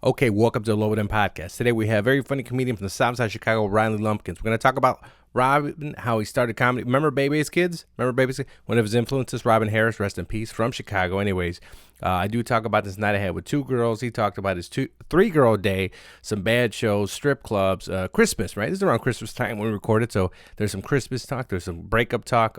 Okay, welcome to the Lobo podcast. Today we have a very funny comedian from the South Side of Chicago, Rodney Lumpkins. We're going to talk about Robin, how he started comedy. Remember Baby's Kids? One of his influences, Robin Harris, rest in peace, from Chicago. Anyways, I do talk about this night I had with two girls. He talked about his three-girl day, some bad shows, strip clubs, Christmas, right? This is around Christmas time when we recorded, so there's some Christmas talk, there's some breakup talk,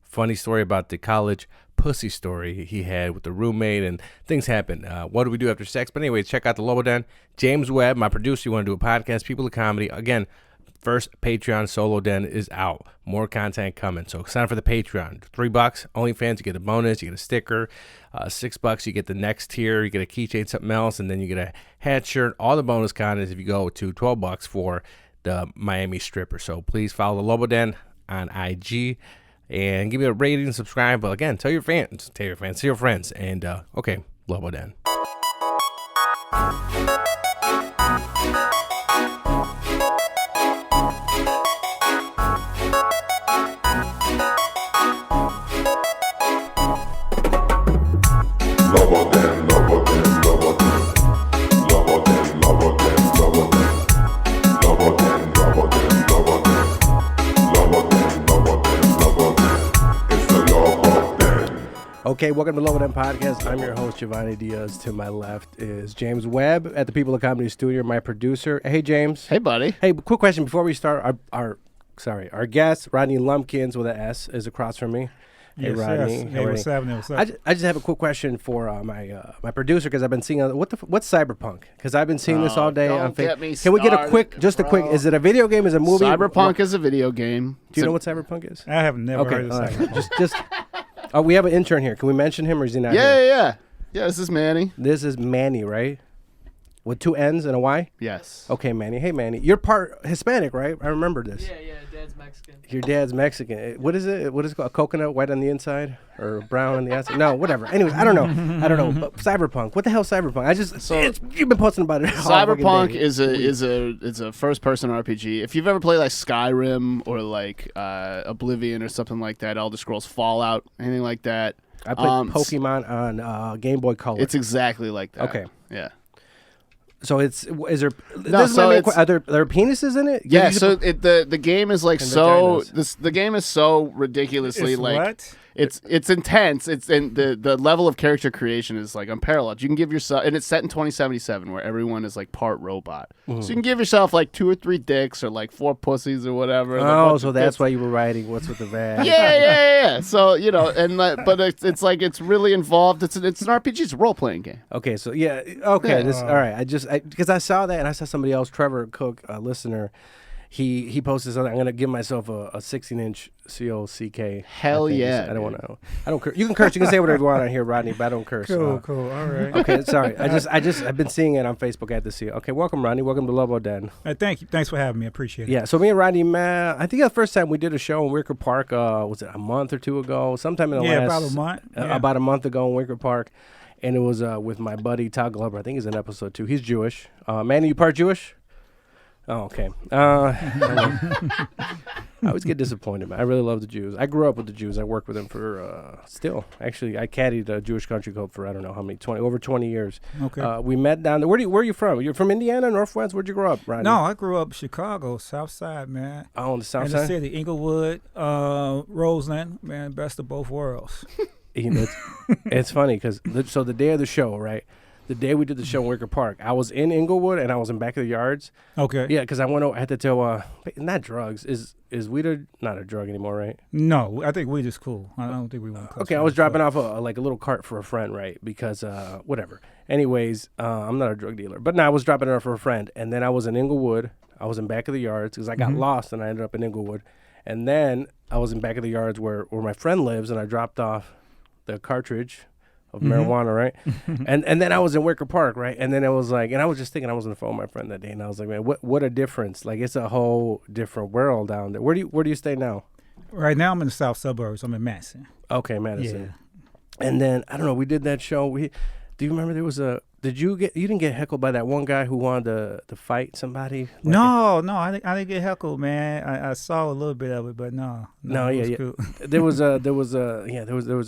funny story about the college pussy story he had with the roommate, and things happen. What do we do after sex? But anyways, check out the Lobo Den. James Webb, my producer, you want to do a podcast, People of Comedy. Again, first Patreon solo den is out. More content coming. So sign up for the Patreon. $3, OnlyFans, you get a bonus, you get a sticker. $6, you get the next tier, you get a keychain, something else, and then you get a hat shirt. All the bonus content if you go to $12 for the Miami stripper. So please follow the Lobo Den on IG. And give me a rating and subscribe. But again, tell your friends, tell your friends. And okay, Lobo Den. Lobo Den, Lobo Den, Lobo Den. Lobo Den, Lobo Den, Lobo Den. Lobo Den, Lobo Den, Lobo Den. Lobo Den, Lobo Den, Lobo Den. It's the Lobo Den. Okay, welcome to the Lobo Den podcast. I'm your host, Giovanni Diaz. To my left is James Webb at the People of Comedy Studio, my producer. Hey, James. Hey, buddy. Hey, quick question before we start. Our guest, Rodney Lumpkins with an S, is across from me. Hey, Yes, Rodney. yes. Hey, what's happening? What's up? I just have a quick question for my producer, because I've been seeing what's Cyberpunk, because I've been seeing this all day on get me Facebook. Can we get a started, quick? bro. Is it a video game? Is it a movie? Cyberpunk is a video game. Do you know what Cyberpunk is? I have never heard of all right. Cyberpunk. just. Oh, we have an intern here. Can we mention him, or is he not here? Yeah. This is Manny. This is Manny, right? With two N's and a Y? Yes. Okay, Manny. Hey, Manny. You're part Hispanic, right? I remember this. Yeah, Dad's Mexican. Your dad's Mexican. What is it? What is it called? Coconut, white on the inside? Or brown on the outside? No, whatever. Anyways, I don't know. But Cyberpunk. What the hell is Cyberpunk? You've been posting about it all Cyberpunk fucking day. is a first-person RPG. If you've ever played like Skyrim or like Oblivion or something like that, Elder Scrolls Fallout, anything like that. I played Pokemon on Game Boy Color. It's exactly like that. Okay. Yeah. So is there? No, so are there penises in it? Yeah. So the game is like And so. vaginas. The game is so ridiculously It's like. what? It's intense. And the level of character creation is like unparalleled. You can give yourself, and it's set in 2077 where everyone is like part robot. So you can give yourself like 2 or 3 dicks or like 4 pussies or whatever. Oh, so that's why you were writing What's with the Vag. Yeah. So but it's like it's really involved. It's an RPG. It's a role playing game. Okay, so yeah, okay. Yeah. All right. Because I saw that and I saw somebody else, Trevor Cook, a listener. He posted something. I'm gonna give myself a 16-inch COCK. Hell yeah, I don't want to. I don't curse. You can curse. You can say whatever you want on here, Rodney, but I don't curse. Cool. All right. Okay, sorry. I've been seeing it on Facebook. I had to see it. Okay, welcome, Rodney. Welcome to Lobo Den. Thank you. Thanks for having me. I appreciate it. Yeah. So me and Rodney, man, I think the first time we did a show in Wicker Park. Was it a month or two ago? Sometime in the last. about a month. Yeah. About a month ago in Wicker Park. And it was with my buddy Todd Glover. I think he's in episode 2. He's Jewish. Manny, you part Jewish? Oh, okay. I always get disappointed, man. I really love the Jews. I grew up with the Jews. I work with them for still. Actually, I caddied a Jewish country club for I don't know how many, over 20 years. Okay. We met down there. Where are you from? You're from Indiana, Northwest? Where'd you grow up, Rodney? No, I grew up Chicago, South Side, man. Oh, on the South In Side? the city, Inglewood, Roseland, man, best of both worlds. You know, it's funny because so the day of the show, right? The day we did the show in Wicker Park, I was in Inglewood and I was in Back of the Yards. Okay. Yeah, because I had to tell, not drugs. Is weed not a drug anymore, right? No, I think weed is cool. I don't think we want to. Okay, I was dropping off a little cart for a friend, right? Because whatever. Anyways, I'm not a drug dealer, but no, I was dropping it off for a friend, and then I was in Inglewood. I was in Back of the Yards because I got lost and I ended up in Inglewood, and then I was in Back of the Yards where my friend lives, and I dropped off the cartridge of marijuana, right? and then I was in Wicker Park, right? And then I was like, and I was just thinking, I was on the phone with my friend that day, and I was like, man, what a difference! Like it's a whole different world down there. Where do you stay now? Right now, I'm in the south suburbs. I'm in Madison. Okay, Madison. Yeah. And then I don't know. We did that show. Do you remember there was a you didn't get heckled by that one guy who wanted to fight somebody? No, I didn't get heckled, man. I saw a little bit of it, but no. It was cool. There was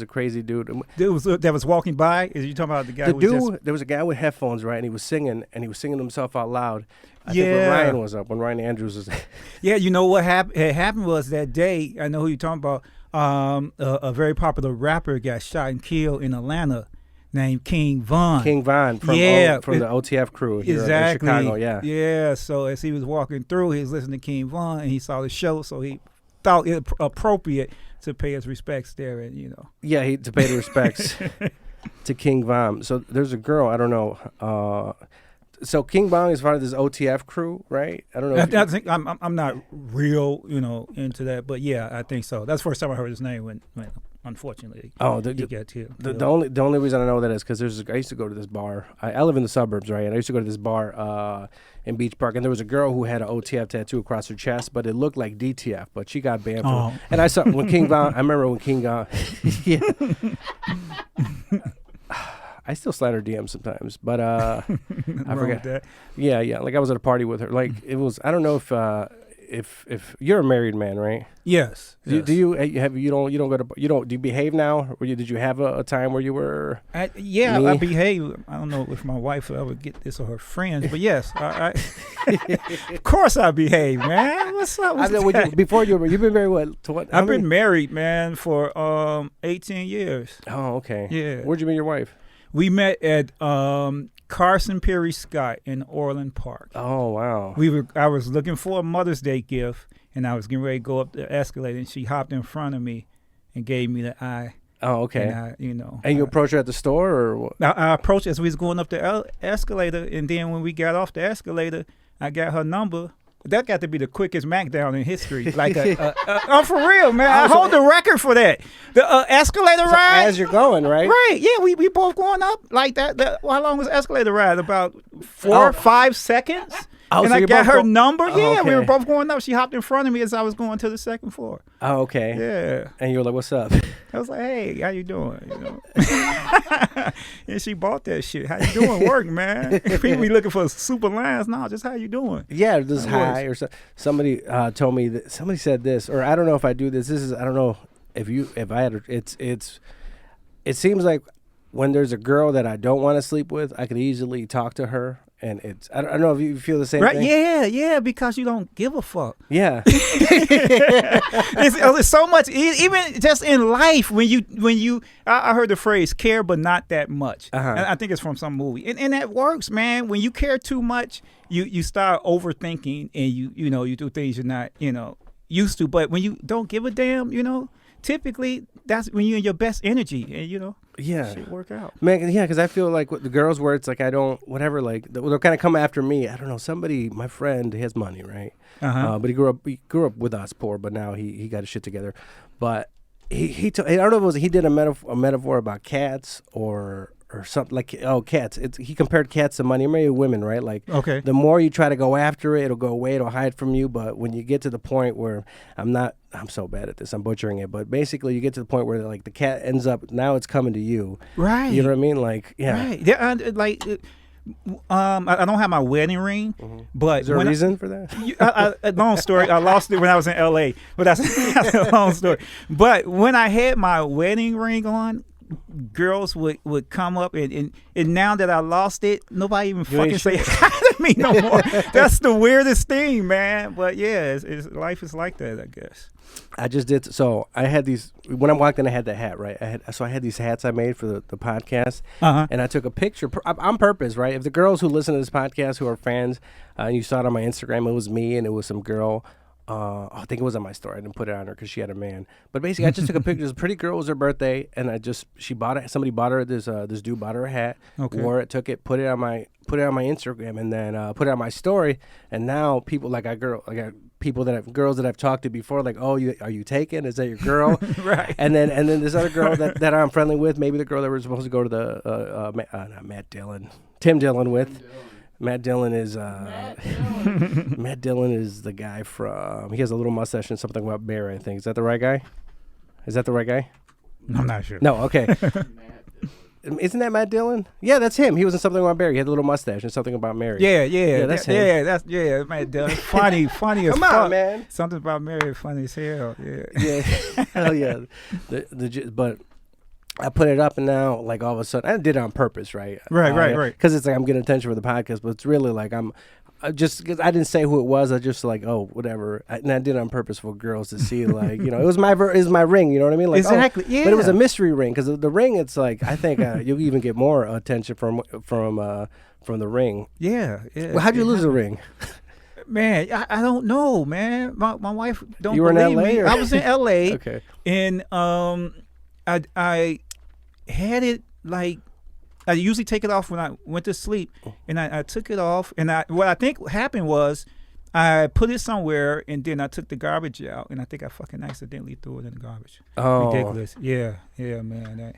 a crazy dude. That was walking by. Is you talking about the guy? There was a guy with headphones, right? And he was singing himself out loud. I think when Ryan was up, when Ryan Andrews was. Yeah, you know what happened? It happened was that day. I know who you're talking about. A very popular rapper got shot and killed in Atlanta, named King Von. King Von from the OTF crew here in Chicago. Yeah. So as he was walking through, he was listening to King Von, and he saw the show, so he thought it appropriate to pay his respects there, and to pay the respects to King Von. So there's a girl, I don't know. So King Von is part of this OTF crew, right? I don't know. I think I'm not real, into that, but yeah, I think so. That's the first time I heard his name when unfortunately. Oh, he got killed. The only reason I know that is because I used to go to this bar. I live in the suburbs, right? And I used to go to this bar in Beach Park, and there was a girl who had an OTF tattoo across her chest, but it looked like DTF, but she got banned from it. And I saw when King Von. I remember when King Von. Yeah. I still slide her DMs sometimes, but I forget. That. Yeah. Like I was at a party with her. Like it was. I don't know if you're a married man, right? Yes. Do you do you behave now? Or did you have a time where you were? I behave. I don't know if my wife will ever get this or her friends, but yes, I of course I behave, man. What's up? You've been married what? I've been married, man, for 18 years. Oh, okay. Yeah. Where'd you meet your wife? We met at Carson Perry Scott in Orland Park. Oh, wow. I was looking for a Mother's Day gift, and I was getting ready to go up the escalator, and she hopped in front of me and gave me the eye. Oh, okay. And you approached her at the store, or what? I approached her as we was going up the escalator, and then when we got off the escalator, I got her number. That got to be the quickest MacDown in history. Like I'm for real, man. I hold the record for that. The escalator ride. As you're going, right? Right. Yeah, we both going up like that. How long was the escalator ride? About 4 or 5 seconds. And I got her number. Yeah, we were both going up. She hopped in front of me as I was going to the second floor. Oh, okay. Yeah. And you were like, "What's up?" I was like, "Hey, how you doing?" And she bought that shit. How you doing? Work, man. People be looking for super lines. No, just how you doing? Yeah, just hi or somebody told me that somebody said this, or I don't know if I do this. I don't know if I had it seems like when there's a girl that I don't want to sleep with, I could easily talk to her. And I don't know if you feel the same thing. Yeah, because you don't give a fuck. Yeah. it's so much, even just in life, when you I heard the phrase care but not that much. And I think it's from some movie. And that works, man. When you care too much, you start overthinking, and you do things you're not, used to. But when you don't give a damn, typically that's when you're in your best energy, and yeah, shit work out, man. Yeah, because I feel like with the girls where it's like I don't whatever, like they'll kind of come after me. I don't know, somebody, my friend, he has money, right? But he grew up with us poor, but now he got his shit together. But I don't know if it was he did a metaphor about cats or something like cats. He compared cats to money. Maybe women, right? Like the more you try to go after it, it'll go away, it'll hide from you. But when you get to the point where I'm so bad at this, I'm butchering it. But basically, you get to the point where like the cat ends up now it's coming to you, right? You know what I mean? Like right. Yeah, I don't have my wedding ring, but is there a reason for that? Long story. I lost it when I was in LA, but that's a long story. But when I had my wedding ring on, girls would come up and now that I lost it, nobody even fucking say hi to me no more. That's the weirdest thing, man. But yeah, life is like that, I guess. I just did. So I had these when I walked in. I had that hat, right? I had these hats I made for the podcast, and I took a picture on purpose, right? If the girls who listen to this podcast who are fans, and you saw it on my Instagram, it was me and it was some girl. I think it was on my story. I didn't put it on her because she had a man. But basically, I just took a picture. This pretty girl, it was her birthday, and somebody bought her this dude bought her a hat, wore it, took it, put it on my Instagram, and then put it on my story. And now people girls that I've talked to before, like, oh, are you taken? Is that your girl? Right. And then this other girl that I'm friendly with, maybe the girl that we're supposed to go to the Tim Dillon with. Matt Dillon is Matt Dillon is the guy from. He has a little mustache and something about bear. I think is that the right guy? I'm not sure. No, okay. Isn't that Matt Dillon? Yeah, that's him. He was in Something About Mary. He had a little mustache and Something About Mary. Yeah, that's him. man. Funny as Come fuck. on, man. Something About Mary, funny as hell. Yeah. Yeah, hell yeah. But I put it up, and now like all of a sudden I did it on purpose, right? Right. Because it's like I'm getting attention for the podcast, but it's really like I just because I didn't say who it was. I just like whatever, and I did it on purpose for girls to see. Like it was my ring. You know what I mean? Like, exactly. Yeah. But it was a mystery ring because the ring. It's like I think you'll even get more attention from the ring. Yeah. Well, how'd you lose the ring? Man, I don't know, man. My wife don't You were in believe LA, me. or? I was in LA. Okay. And I had it like I usually take it off when I went to sleep, and I took it off, and what I think happened was I put it somewhere, and then I took the garbage out, and I think I fucking accidentally threw it in the garbage. Oh, ridiculous. Yeah, man,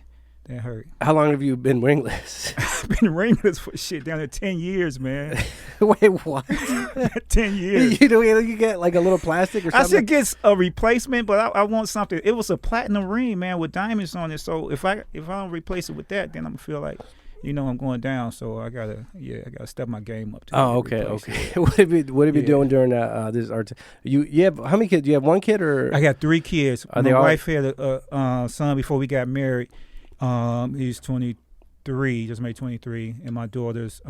that hurt. How long have you been ringless? I've been ringless for shit down to 10 years, man. Wait, what? 10 years. You get like a little plastic or I something? should get a replacement, but I want something. It was a platinum ring, man, with diamonds on it. So if I don't replace it with that, then I'm gonna feel like, I'm going down. So I gotta step my game up. Okay. What have you doing during this art? You have how many kids? Do you have one kid or? I got 3 kids. Are my they all? wife had a son before we got married. He's 23, just made 23, and my daughter's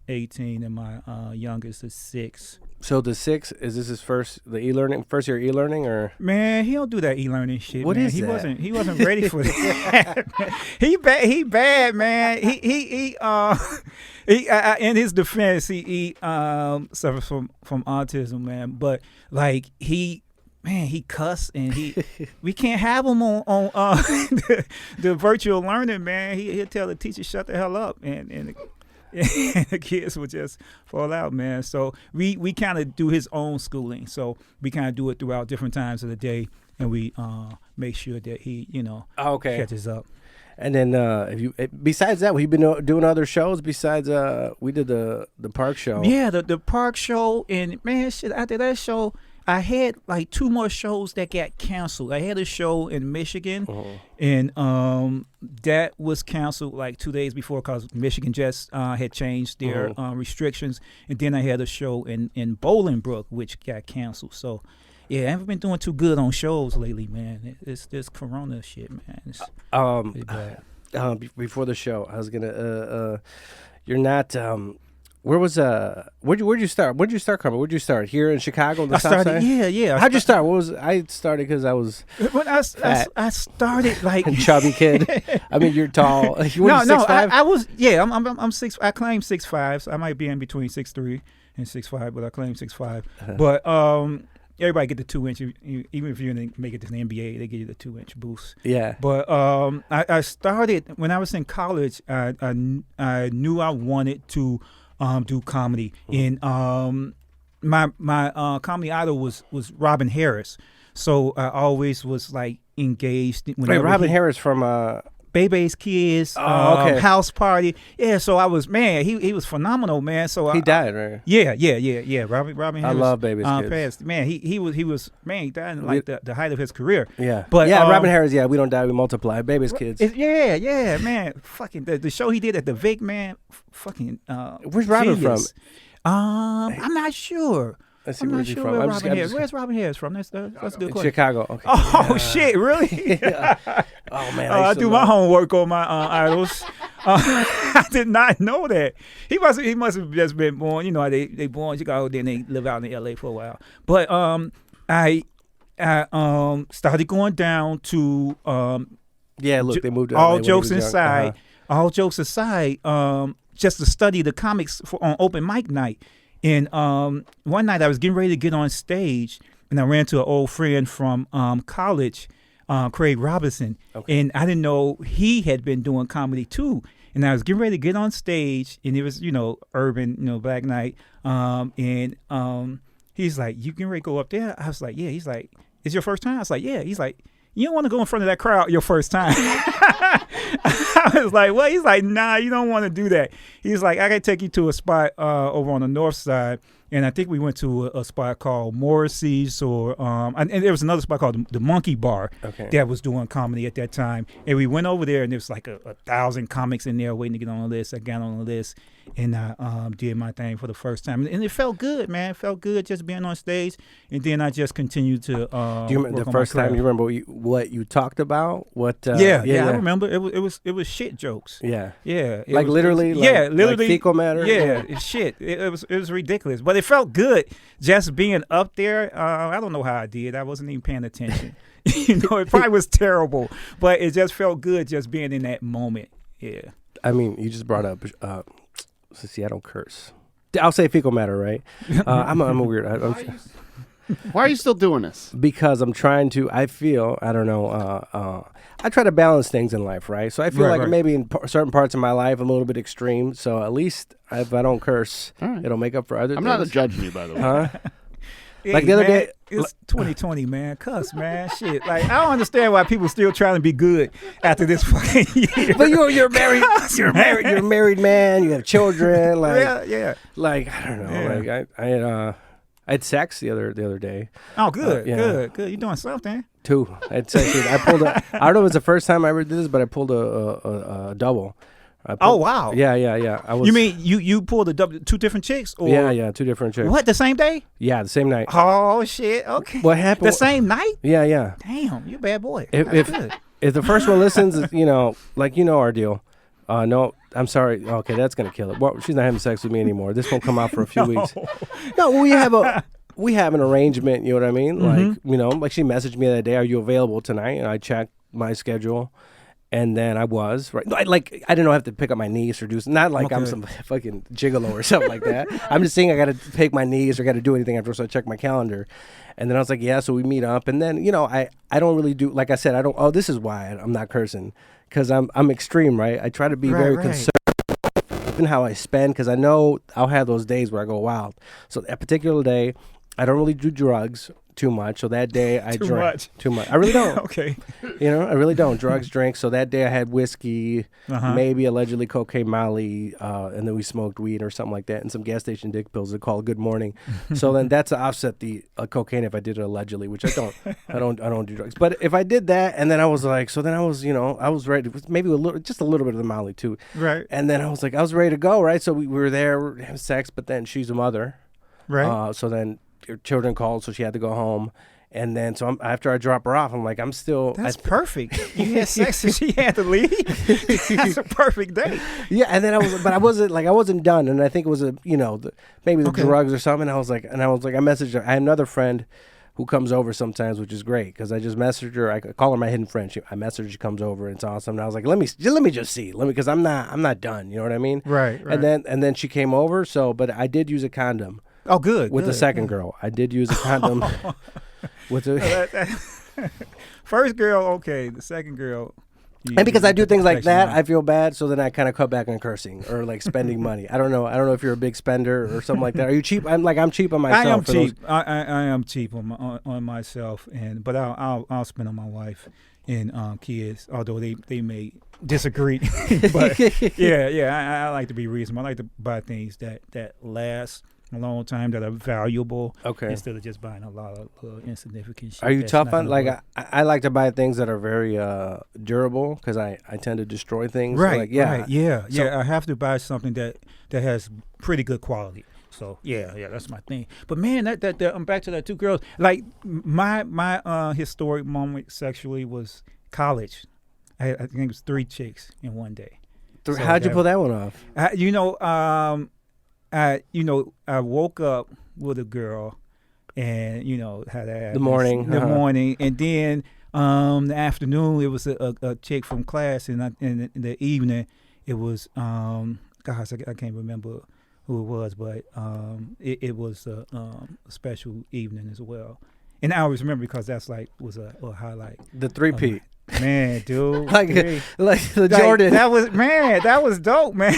18, and my youngest is 6. So the 6 is this his first year e-learning or? Man, he don't do that e-learning shit. What man. is he that? He wasn't ready for that. He bad, man. He in his defense, he suffers from autism, man. But like he cuss, and we can't have him on the virtual learning, man. He'll tell the teacher shut the hell up, and the kids would just fall out, man. So we kind of do his own schooling. So we kind of do it throughout different times of the day, and we make sure that he catches up. And then besides that, we've been doing other shows. Besides, we did the park show. Yeah, the park show, and man, shit. After that show, I had like 2 more shows that got canceled. I had a show in Michigan, and that was canceled like 2 days before because Michigan just had changed their restrictions. And then I had a show in Bolingbrook, which got canceled. So, yeah, I haven't been doing too good on shows lately, man. It's this Corona shit, man. It's really bad. Before the show, I was gonna. You're not. Where'd you start? Where'd you start coming? Where'd you start? Here in Chicago, the South Side? Yeah. How'd you start? I started because I was when I started like a chubby kid. I mean, you're tall. You were 6'5"? I was. Yeah, I'm 6. I claim 6'5", so I might be in between 6'3" and 6'5", but I claim 6'5". But everybody get the 2-inch. Even if you didn't make it to the NBA, they give you the 2-inch boost. Yeah. But I started when I was in college. I knew I wanted to do comedy, and my comedy idol was Robin Harris, so I always was like engaged. Wait, Robin Harris from Bebe's Kids, House Party. Yeah, so I was, man, he was phenomenal, man. So he died, right? Yeah. Robin Harris. I love Bebe's Kids. Passed. Man, he was man, he died in like the height of his career. Yeah, but Robin Harris. Yeah, we don't die, we multiply. Baby's Kids. Yeah, man. Fucking the show he did at the Vic, man. Fucking. Where's Robin genius. I'm not sure. Let's see, I'm where's not he sure from? where Robin Harris. Where's Robin Harris from? That's a good question. Chicago. Okay. Oh shit! Really? Yeah. Oh man, I do my homework on my idols. I did not know that. He must have just been born. You know, they born in Chicago, then they live out in LA for a while. But I started going down to yeah. Look, they moved to all LA jokes when he was aside. young. All jokes aside, just to study the comics on open mic night. And one night I was getting ready to get on stage, and I ran to an old friend from college, Craig Robinson, and I didn't know he had been doing comedy too. And I was getting ready to get on stage, and it was, urban, black night, and he's like, "You getting ready to go up there?" I was like, "Yeah." He's like, "It's your first time?" I was like, "Yeah." He's like, "You don't want to go in front of that crowd your first time." I was like, what? He's like, nah, you don't want to do that. He's like, I can take you to a spot over on the north side. And I think we went to a spot called Morrissey's, and there was another spot called the Monkey Bar that was doing comedy at that time. And we went over there, and there was like 1,000 comics in there waiting to get on the list. I got on the list, and I did my thing for the first time, and it felt good, man. It felt good just being on stage. And then I just continued to. Do you remember the first time? You remember what you talked about? What? Yeah, I remember. It was shit jokes. Yeah, yeah, like literally. Literally like fecal matter. Yeah, it's shit. It was ridiculous, but it felt good just being up there. I don't know how I did. I wasn't even paying attention. It probably was terrible, but it just felt good just being in that moment. Yeah. I mean, you just brought up. See, I don't curse. I'll say fecal matter, right? I'm a weird. Why are you still doing this? Because I'm trying to. I feel. I don't know. I try to balance things in life, right? So I feel like maybe in certain parts of my life I'm a little bit extreme. So at least if I don't curse, it'll make up for other things. I'm not judging you, by the way. Huh? Hey, like the other day, it's 2020, man. Cuss, man. Shit. Like, I don't understand why people still trying to be good after this fucking year. But you're married. You're a married man. You have children. Like, yeah. Like, I don't know. Yeah. Like I had sex the other day. Oh, good, yeah. good. You doing something? Two. I had sex. I pulled I don't know if it's the first time I ever did this, but I pulled a double. Oh, wow. Yeah. You mean you pulled two different chicks? Or? Yeah, two different chicks. What, the same day? Yeah, the same night. Oh, shit. Okay. What happened? The same night? Yeah. Damn, you a bad boy. If the first one listens, our deal. No, I'm sorry. Okay, that's gonna kill it. Well, she's not having sex with me anymore. This won't come out for a few weeks. No, we have an arrangement. You know what I mean? Mm-hmm. Like she messaged me that day. Are you available tonight? And I checked my schedule. And then I was right. I didn't know I have to pick up my niece or do not like I'm some fucking gigolo or something like that. I'm just saying I got to pick my niece or got to do anything after. So I check my calendar, and then I was like, yeah. So we meet up, and then I don't really do, like I said, I don't. Oh, this is why I'm not cursing, because I'm extreme, right? I try to be very conservative, even how I spend, because I know I'll have those days where I go wild. So that particular day, I don't really do drugs too much. So that day I drank too much. I really don't. Okay. I really don't. Drugs, drink. So that day I had whiskey, maybe allegedly cocaine, Molly, and then we smoked weed or something like that, and some gas station dick pills. They call it Good Morning. So then that's to offset the cocaine if I did it allegedly, which I don't. I don't do drugs. But if I did that, and then I was like, so then I was, I was ready. Maybe just a little bit of the Molly too. Right. And then I was like, I was ready to go. Right. So we were there, we were having sex, but then she's a mother. Right. So then her children called, so she had to go home. And then, so after I drop her off, I'm like, I'm still. That's perfect. You had sex and she had to leave. That's a perfect day. Yeah, and then I wasn't done. And I think it was maybe the drugs or something. And I was like, I messaged her. I have another friend who comes over sometimes, which is great because I just messaged her. I call her my hidden friend. I messaged her, she comes over, and it's awesome. And I was like, let me just see, because I'm not done. You know what I mean? Right. And then she came over. So, but I did use a condom. Oh, good. With the second girl, I did use a condom. With the first girl, okay. The second girl, and because I do things like that, I feel bad. So then I kind of cut back on cursing or like spending money. I don't know if you're a big spender or something like that. Are you cheap? I'm cheap on myself. I am cheap. I am cheap on myself, but I'll spend on my wife and kids. Although they may disagree, but yeah, I like to be reasonable. I like to buy things that last a long time, that are valuable, instead of just buying a lot of insignificant shit. Are you tough on, I like to buy things that are very durable, because I tend to destroy things. Right, I have to buy something that has pretty good quality. So yeah, that's my thing. But man, that I'm back to that two girls. Like my historic moment sexually was college. I think it was 3 chicks in one day. How'd you pull that one off? I woke up with a girl, and had that the morning, and then the afternoon it was a chick from class, and in the evening it was gosh, I can't remember who it was, but it was a special evening as well, and I always remember because that's was a highlight. The 3-peat. Man, dude, like the Jordan. That was dope, man.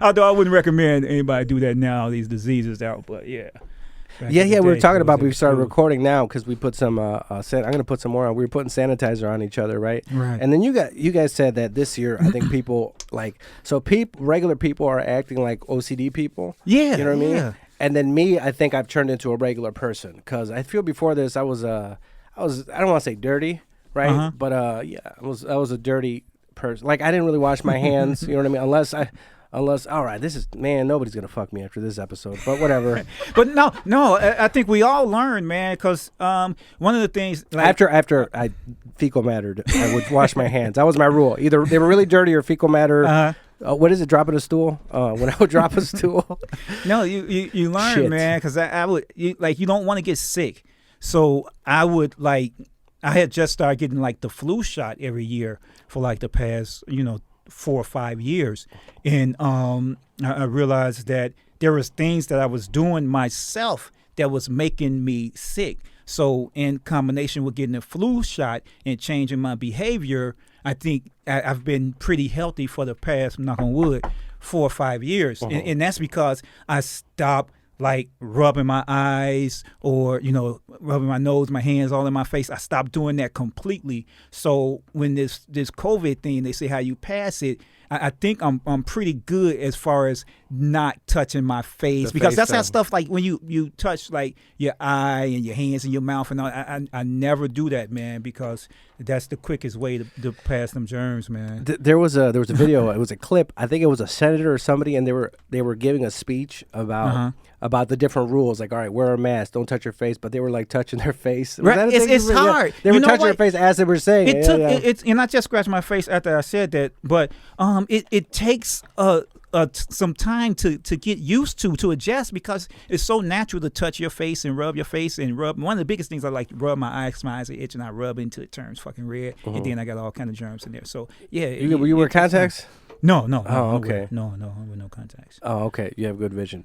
Although I wouldn't recommend anybody do that now. These diseases out, but yeah. Back Yeah, in the we were day, talking it about was we started cool. recording now because we put some. I'm gonna put some more on. We were putting sanitizer on each other, right? Right. And then you guys said that this year, I think people regular people are acting like OCD people. Yeah, you know what I yeah. mean. And then me, I think I've turned into a regular person because I feel before this I was I don't want to say dirty, right? Uh-huh. But I was a dirty person. Like I didn't really wash my hands. You know what I mean? Unless, all right, nobody's going to fuck me after this episode, but whatever. But no, I think we all learn, man, because one of the things like, After I fecal mattered, I would wash my hands. That was my rule. Either they were really dirty or fecal matter. What is it? Dropping a stool? When I would drop a stool. No, you learn, Shit. man, because I would you don't want to get sick, so I would I had just started getting like the flu shot every year for like the past 4 or 5 years, and I realized that there was things that I was doing myself that was making me sick. So in combination with getting a flu shot and changing my behavior, I think I've been pretty healthy for the past, knock on wood, 4 or 5 years, and that's because I stopped like rubbing my eyes or rubbing my nose, my hands all in my face. I stopped doing that completely. So when this COVID thing, they say how you pass it, I think I'm pretty good as far as not touching my face, because that's how stuff like when you touch like your eye and your hands and your mouth and all. I never do that, man, because that's the quickest way to pass them germs, man. There was a video. It was a clip. I think it was a senator or somebody, and they were giving a speech about the different rules. Like, all right, wear a mask, don't touch your face, but they were like touching their face. Right. It's hard. They were touching their face as they were saying it. And I just scratched my face after I said that, but it takes some time to get used to adjust, because it's so natural to touch your face and rub your face and rub. One of the biggest things I like to rub my eyes. My eyes are itching. I rub until it turns fucking red, and then I got all kind of germs in there. So yeah. You wear contacts? No. Oh, okay. No, with no contacts. Oh, okay. You have good vision.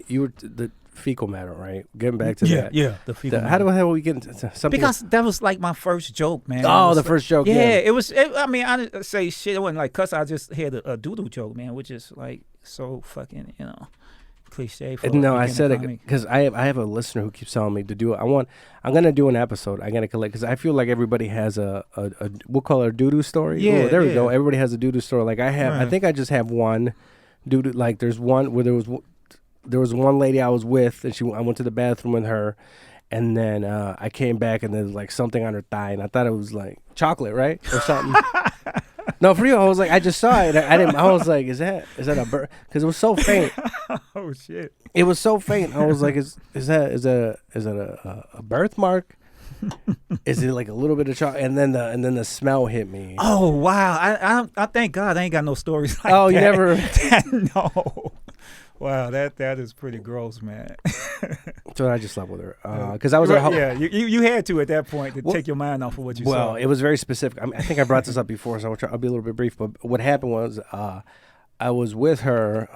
You were the fecal matter, right? Getting back to that. Yeah, the fecal matter. How do we get into something? Because that was like my first joke, man. Oh, the first joke. Yeah, yeah. it was. I mean, I didn't say shit. It wasn't like cuss. I just had a doodle joke, man, which is like so fucking cliche. For No, I said it because I have a listener who keeps telling me to do it. I'm gonna do an episode. I'm gonna collect, because I feel like everybody has a we'll call it a doo-doo story. Yeah, there we go. Everybody has a doo-doo story. Like I have. Right. I think I just have one doo-doo. Like there's one where there was one lady I was with, and I went to the bathroom with her, and then I came back, and there was like something on her thigh, and I thought it was like chocolate, right, or something. No, for real. I was like, I just saw it. I didn't. I was like, is that a bird? Because it was so faint. Oh shit! It was so faint. I was like, is that a birthmark? Is it like a little bit of chocolate? And then the smell hit me. Oh wow! I thank God I ain't got no stories like that. Oh, you never? No. Wow, that is pretty gross, man. So I just slept with her because I was you had to at that point to take your mind off of what you saw. Well, it was very specific. I think I brought this up before, so I'll be a little bit brief. But what happened was I was with her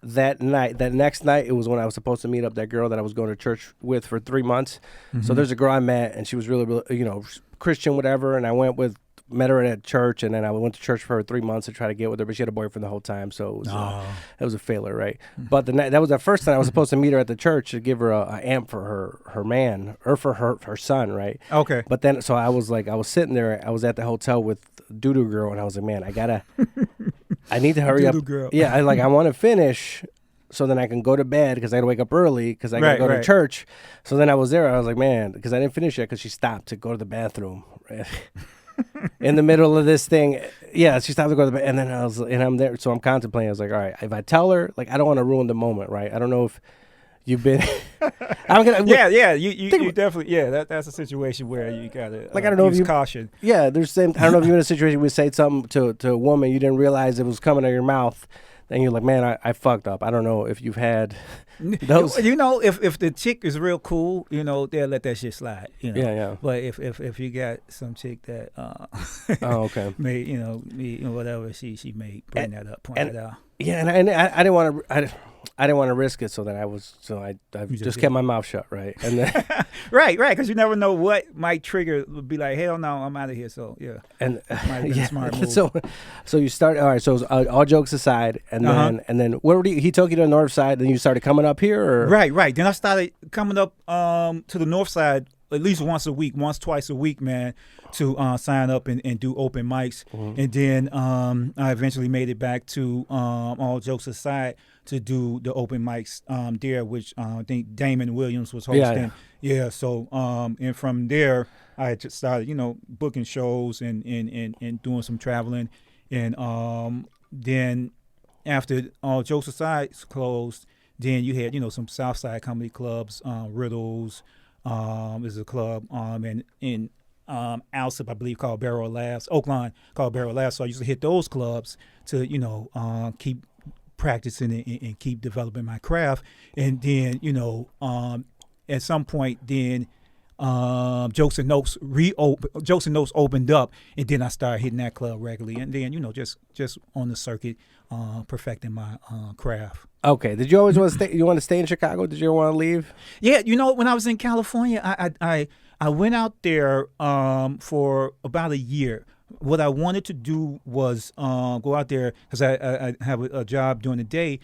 that night. That next night, it was when I was supposed to meet up that girl that I was going to church with for 3 months. Mm-hmm. So there's a girl I met, and she was really, Christian, whatever. And I met her at church, and then I went to church for her 3 months to try to get with her, but she had a boyfriend the whole time, so it was a failure, right? But that was the first time I was supposed to meet her at the church to give her a amp for her man, or for her son, right? Okay. But then, so I was sitting there, I was at the hotel with Doodoo Girl, and I was like, man, I need to hurry up. Girl. Yeah, I want to finish so then I can go to bed, because I got to wake up early because I got to go to church. So then I was there. I was like, man, because I didn't finish yet because she stopped to go to the bathroom. Right? In the middle of this thing, yeah, she stopped to go to the bed, and then I'm there, so I'm contemplating. I was like, all right, if I tell her, like, I don't want to ruin the moment, right? I don't know if you've been. I'm gonna. You definitely. Yeah, that's a situation where you gotta I don't know use if caution. Yeah, I don't know if you're in a situation where you say something to a woman, you didn't realize it was coming out of your mouth. Then you're like, man, I fucked up. I don't know if you've had those. If the chick is real cool, they'll let that shit slide. Yeah. But if you got some chick that okay, may whatever she may bring that up, point it out. Yeah, and I didn't want to. I didn't want to risk it, so I just kept my mouth shut, right? And then Right, because you never know what might trigger. Would be like, hell no, I'm out of here. So yeah, and might have been a smart move. So you start. All right. So all jokes aside, and then what? He took you to the north side, and you started coming up here, or right. Then I started coming up to the north side at least twice a week, man, to sign up and do open mics. And then I eventually made it back to all jokes aside to do the open mics there, which I think Damon Williams was hosting. Yeah. So and from there I just started, booking shows and doing some traveling. And then after all jokes aside closed, then you had, some Southside comedy clubs, Riddles. Is a club in Alsip, I believe, called Barrel Laughs, Oakland, called Barrel Laughs. So I used to hit those clubs to keep practicing and keep developing my craft. And then at some point then Jokes and Notes opened up, and then I started hitting that club regularly. And then just on the circuit, perfecting my craft. Okay. Did you always want to stay? You want to stay in Chicago? Did you ever want to leave? Yeah, when I was in California, I went out there for about a year. What I wanted to do was go out there because I have a job during the day,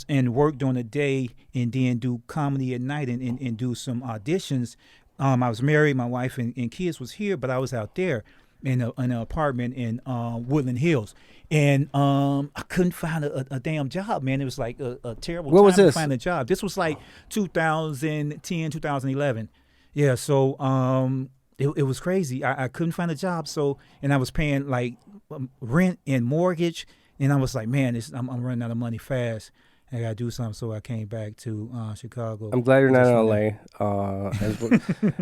and work during the day, and then do comedy at night and do some auditions. I was married, my wife and kids was here, but I was out there in an apartment in Woodland Hills. And I couldn't find a damn job, man. It was like a terrible time to find a job. This was like 2010, 2011. Yeah, so it was crazy. I couldn't find a job, and I was paying like rent and mortgage, and I was like, man, I'm running out of money fast. I gotta do something, so I came back to Chicago. I'm glad you're not in LA. I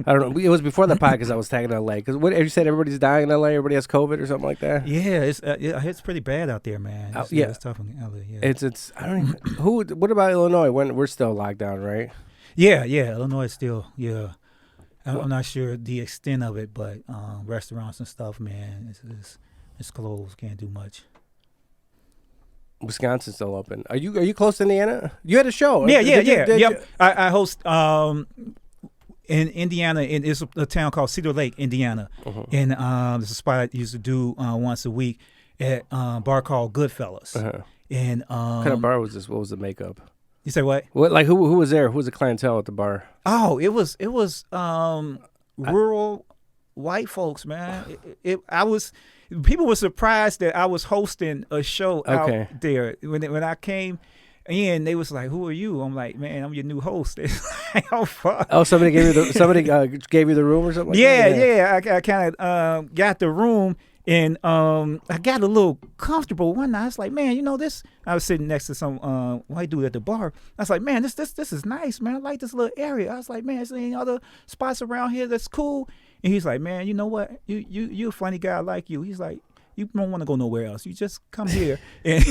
don't know. It was before the podcast I was tagging LA because what you said, everybody's dying in LA. Everybody has COVID or something like that. Yeah, it's pretty bad out there, man. It's tough in LA. Yeah, it's. I don't even. What about Illinois? We're still locked down, right? Yeah. Illinois is still. Yeah, I'm not sure the extent of it, but restaurants and stuff, man, it's closed. Can't do much. Wisconsin's still open. Are you close to Indiana? You had a show. Yeah. Yep. I host in Indiana, and it's a town called Cedar Lake, Indiana. And there's a spot I used to do once a week at a bar called Goodfellas. And what kind of bar was this? What was the makeup? You say what? What, like who was there? Who was the clientele at the bar? Oh, it was rural white folks, man. People were surprised that I was hosting a show out there. When I came in, they was like, "Who are you?" I'm like, "Man, I'm your new host." Like, oh fuck! Oh, somebody gave you the room or something. Yeah. I kind of got the room, and I got a little comfortable one night. I was like, "Man, this." I was sitting next to some white dude at the bar. I was like, "Man, this is nice, man. I like this little area." I was like, "Man, is there any other spots around here that's cool?" And he's like, "Man, you know what? You a funny guy, I like you." He's like, "You don't want to go nowhere else. You just come here and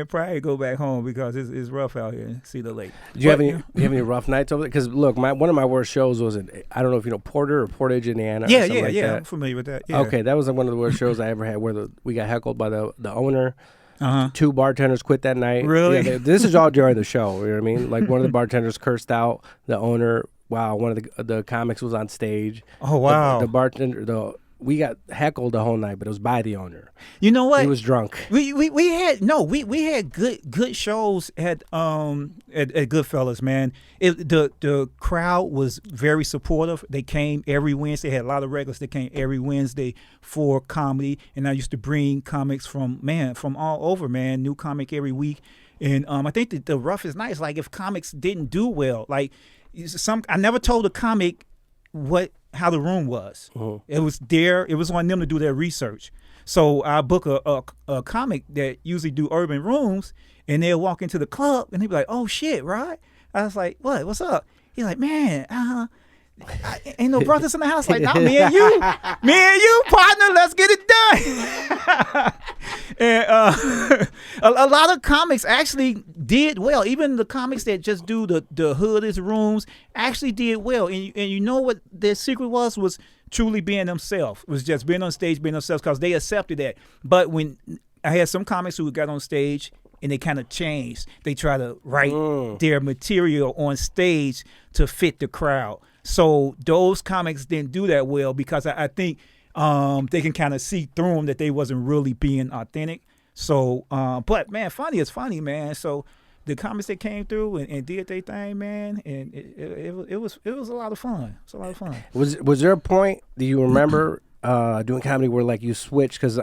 probably go back home because it's rough out here in Cedar Lake." Do you have any rough nights over there? Because look, one of my worst shows was I don't know if you know Porter or Portage, Indiana. Yeah. That. I'm familiar with that. Yeah. Okay, that was one of the worst shows I ever had, where we got heckled by the owner. Two bartenders quit that night. Really? Yeah, this is all during the show. You know what I mean? Like one of the bartenders cursed out the owner. Wow, one of the comics was on stage. Oh wow! The bartender, we got heckled the whole night, but it was by the owner. You know what? He was drunk. We had good shows at Goodfellas, man. The crowd was very supportive. They came every Wednesday. They had a lot of regulars that came every Wednesday for comedy, and I used to bring comics from all over, man. New comic every week, and I think that the rough is nice. Like if comics didn't do well, like. I never told a comic how the room was. It was on them to do their research. So I book a comic that usually do urban rooms, and they'll walk into the club and they'll be like, "Oh shit, right?" I was like, "What? What's up?" He's like, "Man, ain't no brothers in the house." Like, "Nah, me and you, partner, let's get it done." And a lot of comics actually did well. Even the comics that just do the hoodest rooms actually did well. And you know what their secret was truly being themselves. Was just being on stage, being themselves, because they accepted that. But when I had some comics who got on stage and they kind of change. They try to write their material on stage to fit the crowd. So those comics didn't do that well because I think they can kind of see through them that they wasn't really being authentic. So, but man, funny is funny, man. So the comics that came through and did their thing, man, and it was a lot of fun. It was a lot of fun. Was there a point that you remember doing comedy where like you switched? Because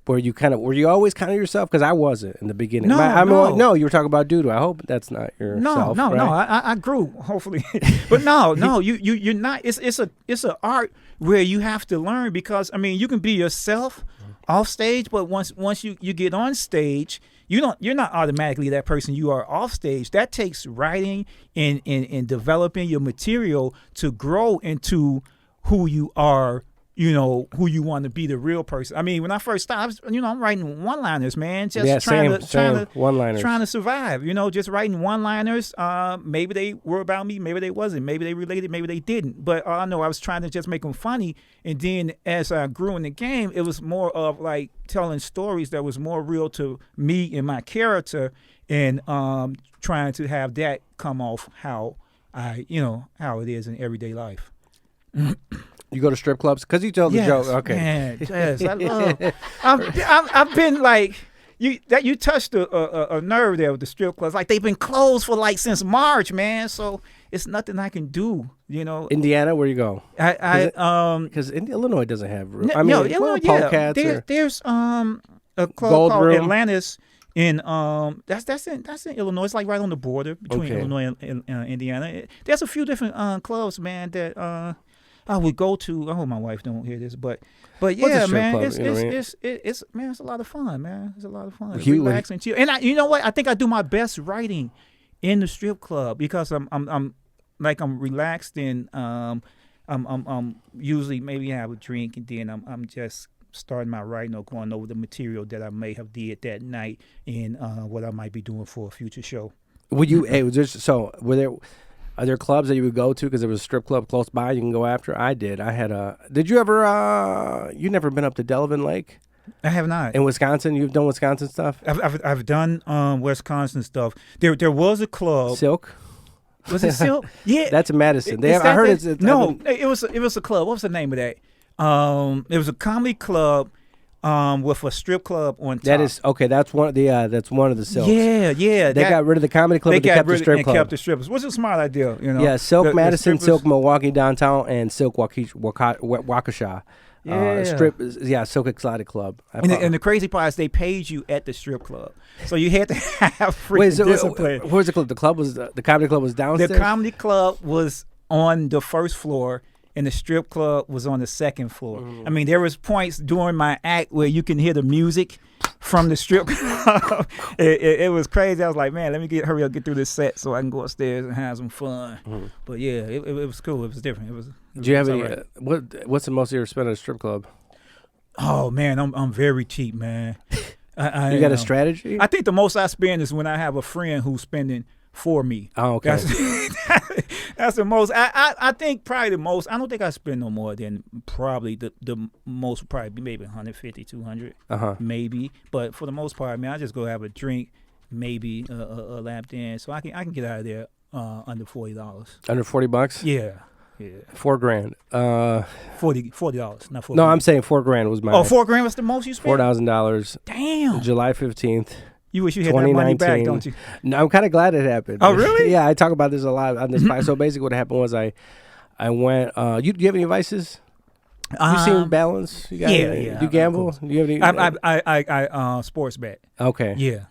were you always kind of yourself? Because I wasn't in the beginning. No. You were talking about doodle. I hope that's not yourself. No. Right? I grew, hopefully, but no. You're not. It's a art where you have to learn because I mean you can be yourself off stage, but once you get on stage, you're not automatically that person you are off stage. That takes writing and developing your material to grow into who you are. You know, who you want to be, the real person. I mean, when I first started, I'm writing one-liners, man. Just trying to survive. You know, just writing one-liners. Maybe they were about me, maybe they wasn't. Maybe they related, maybe they didn't. But I know I was trying to just make them funny. And then as I grew in the game, it was more of like telling stories that was more real to me and my character, and trying to have that come off how how it is in everyday life. You go to strip clubs? Because you told the joke. Okay. Man, yes, I love. I've been like you touched a nerve there with the strip clubs. Like they've been closed for like since March, man. So it's nothing I can do. You know. Indiana, where you go? Because Illinois doesn't have room. Illinois, there's a club Gold called Room. Atlantis. In that's in Illinois. It's like right on the border between Illinois and Indiana. There's a few different clubs, man, that I would go to. I hope my wife don't hear this, but yeah, man, club, it's man, it's a lot of fun, man. It's a lot of fun. It's relaxing, chill. And you know what? I think I do my best writing in the strip club because I'm relaxed and I'm usually maybe have a drink and then I'm just starting my writing or going over the material that I may have did that night and what I might be doing for a future show. Would you? Are there clubs that you would go to because there was a strip club close by you can go after? I did. I had a. Did you ever? You never been up to Delavan Lake? I have not. In Wisconsin, you've done Wisconsin stuff. I've done Wisconsin stuff. There was a club. Silk. Was it Silk? Yeah, that's in Madison. I heard it's it was a club. What was the name of that? It was a comedy club. With a strip club on top. That is okay. That's one of the Silks. Yeah. They got rid of the comedy club. They kept the strip club. Kept the strippers. Which is a smart idea, you know. Yeah, Silk Madison, Silk Milwaukee downtown, and Silk Waukesha. Silk Exotic Club. And the crazy part is they paid you at the strip club, so you had to have free discipline. Where's the club? The comedy club was downstairs. The comedy club was on the first floor. And the strip club was on the second floor. I mean, there was points during my act where you can hear the music from the strip club. It was crazy. I was like, man, let me hurry up, get through this set so I can go upstairs and have some fun. But yeah, it was cool. It was different. Do you have any? What's the most you ever spent at a strip club? Oh man, I'm very cheap, man. You got a strategy? I think the most I spend is when I have a friend who's spending for me. Oh, okay. That's the most. I think probably the most. I don't think I spend no more than probably the most would probably be maybe 150, 200, maybe. But for the most part, man, I just go have a drink, maybe a lap dance, so I can get out of there under $40. Under $40? Yeah. $4,000. $40, not $40. No, I'm saying $4,000 was my. Oh, $4,000 was the most you spent? $4,000. Damn. July 15th. You wish you had that money back, don't you? No, I'm kind of glad it happened. Oh, really? Yeah, I talk about this a lot on this podcast. So basically what happened was I went, do you have any vices? You seen balance? You got yeah. You gamble? Do you have any? I sports bet. Okay. Yeah.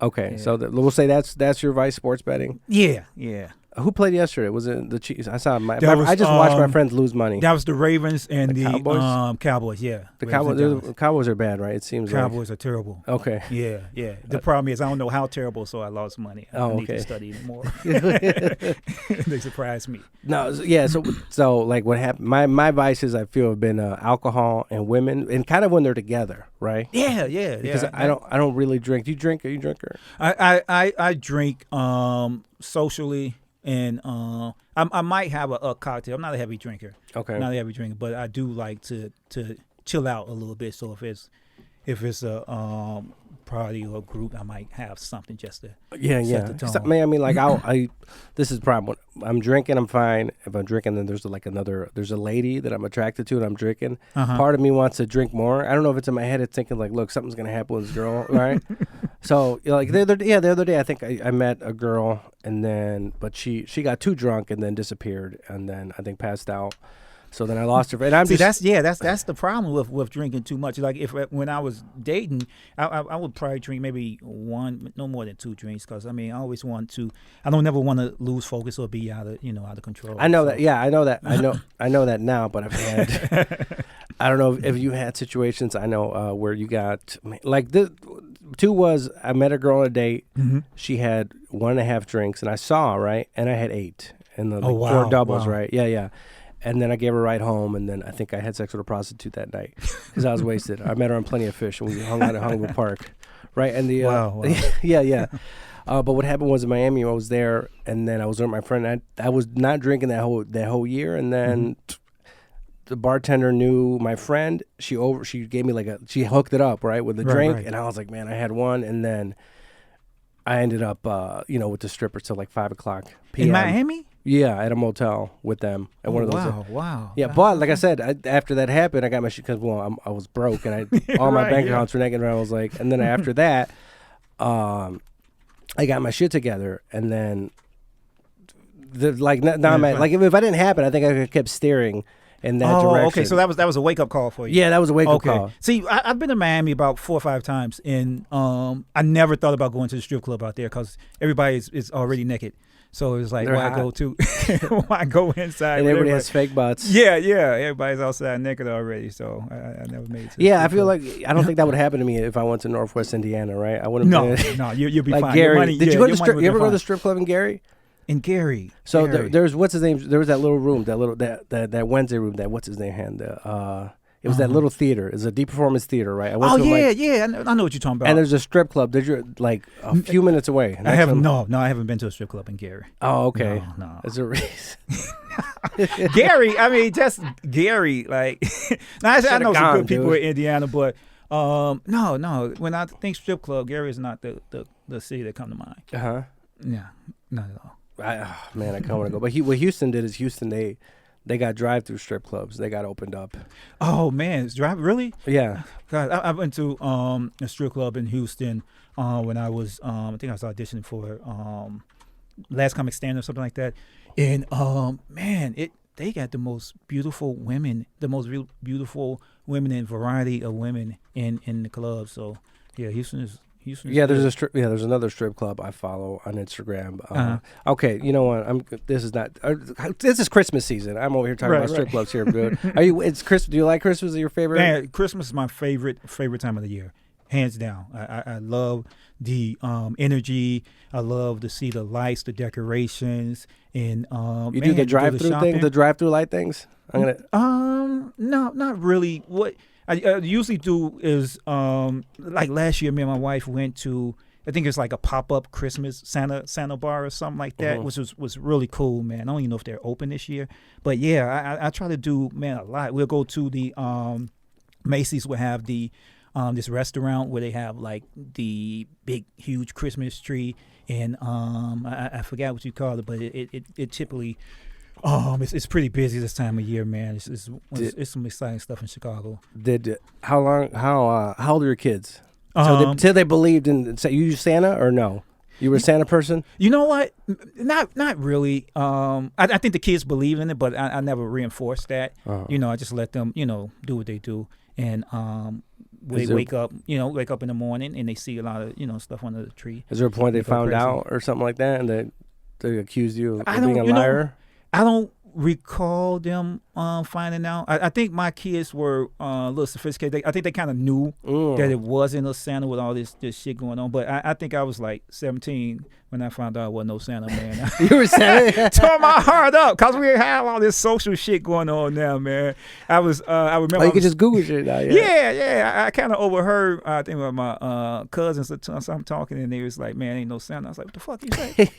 Okay, Yeah. so we'll say that's your vice, sports betting? Yeah. Who played yesterday? Was it the Chiefs? I saw I just watched my friends lose money. That was the Ravens and the Cowboys? Cowboys, yeah. The Cowboys are bad, right? It seems Cowboys are terrible. Okay. Yeah. The problem is I don't know how terrible, so I lost money. I need to study more. They surprised me. No, yeah. So like what happened? My vices I feel have been alcohol and women, and kind of when they're together, right? Yeah. Because I don't really drink. Do you drink? Are you a drinker? I drink socially. And I might have a cocktail. I'm not a heavy drinker. Okay. I'm not a heavy drinker, but I do like to chill out a little bit. So if if it's a party or a group, I might have something just to Yeah, set yeah. the tone. So, man, I mean, like, this is the problem. When I'm drinking, I'm fine. If I'm drinking, then there's a lady that I'm attracted to and I'm drinking. Part of me wants to drink more. I don't know if it's in my head. It's thinking, like, look, something's going to happen with this girl, right? So, like, the other day, I think I met a girl, and then, but she got too drunk and then disappeared, and then I think passed out. So then I lost her. And I'm See, just, that's the problem with drinking too much. Like when I was dating, I would probably drink maybe no more than 2 drinks, because I mean I always want to. I don't never want to lose focus or be out of control. I know that. Yeah, I know that. I know that now. But I've had. I don't know if you had situations. I know where you got like the 2 was I met a girl on a date. Mm-hmm. She had 1.5 drinks, and I saw her, right, and I had 8, and the Oh, 4 wow, doubles, wow. right? Yeah. And then I gave her a ride home, and then I think I had sex with a prostitute that night because I was wasted. I met her on Plenty of Fish, and we hung out at Huntington Park, right? And the Wow. yeah. But what happened was in Miami, I was there, and then I was with my friend. I was not drinking that whole year, and then the bartender knew my friend. She gave me she hooked it up right with the drink, right. and I was like, man, I had one, and then I ended up with the strippers till like 5:00 p.m. In Miami? Yeah, at a motel with them at one of those. Wow. Yeah, but like I said, after that happened, I got my shit because I was broke and all my Right, bank yeah. accounts were negative. And I was like, and then after that, I got my shit together, and then now I'm at, like if I didn't happen, I think I kept steering in that direction. Okay. So that was a wake up call for you. Yeah, that was a wake up Okay. call. See, I've been to Miami about 4 or 5 times, and I never thought about going to the strip club out there because everybody is already naked. So it's like, They're why hot. go to? Why go inside? And with everybody has fake butts. Yeah. Everybody's outside naked already. So I never made it. To the Yeah, I strip feel club. like I don't think that would happen to me if I went to Northwest Indiana, right? I wouldn't. No, you'll be like fine. Gary. Your money, Did you yeah, go to your the money strip? would You be ever go to fine. the strip club in Gary? In Gary? So Gary. there's what's his name? There was that little room, that Wednesday room. That what's his name? It was that little theater. It's a deep performance theater, right? I went Oh to yeah. I know what you're talking about. And there's a strip club. There's like a few minutes away. I haven't. No, I haven't been to a strip club in Gary. Oh, okay. No. There's a reason. Gary, I mean, just Gary. Like, now, I know some gone, good people dude. in Indiana, but no. When I think strip club, Gary is not the city that come to mind. Uh-huh. Yeah, not at all. Man, I kind of want to go. But what Houston did is they got drive-through strip clubs. They got opened up. Oh man, it's really? Yeah. God, I went to a strip club in Houston when I was I think I was auditioning for Last Comic Stand or something like that, and man, they got the most beautiful women, beautiful women and variety of women in the club. So yeah, Houston is. Yeah, there's another strip club I follow on Instagram. Okay, you know what? This is Christmas season. I'm over here talking about strip clubs here, dude. It's Christmas. Do you like Christmas? Is your favorite? Man, Christmas is my favorite time of the year, hands down. I love the energy. I love to see the lights, the decorations, and you do the drive-through thing, the drive-through light things. No, not really. What I usually do is like last year, me and my wife went to, I think it's like a pop-up Christmas Santa bar or something like that, which was really cool, man. I don't even know if they're open this year, but yeah, I try to do, man, a lot. We'll go to the Macy's. Will have the this restaurant where they have like the big huge Christmas tree, and I forgot what you call it, but it typically. It's pretty busy this time of year, man. It's some exciting stuff in Chicago. How old are your kids? Till they believed in. So you Santa or no? You were a Santa person? You know what? Not really. I think the kids believe in it, but I never reinforced that. I just let them, do what they do, and they wake up in the morning and they see a lot of stuff under the tree. Is there a point they found crazy. out or something like that, and they accused you of being a liar? I don't recall them finding out. I think my kids were a little sophisticated. I think they kind of knew that it wasn't a Santa with all this shit going on. But I think I was like 17 when I found out it wasn't no Santa, man. You were Santa? Tore my heart up because we have all this social shit going on now, man. I remember. Oh, you could just Google shit now. Yeah. I kind of overheard. I think with my cousins or something talking, and they was like, "Man, ain't no Santa." I was like, "What the fuck you say?"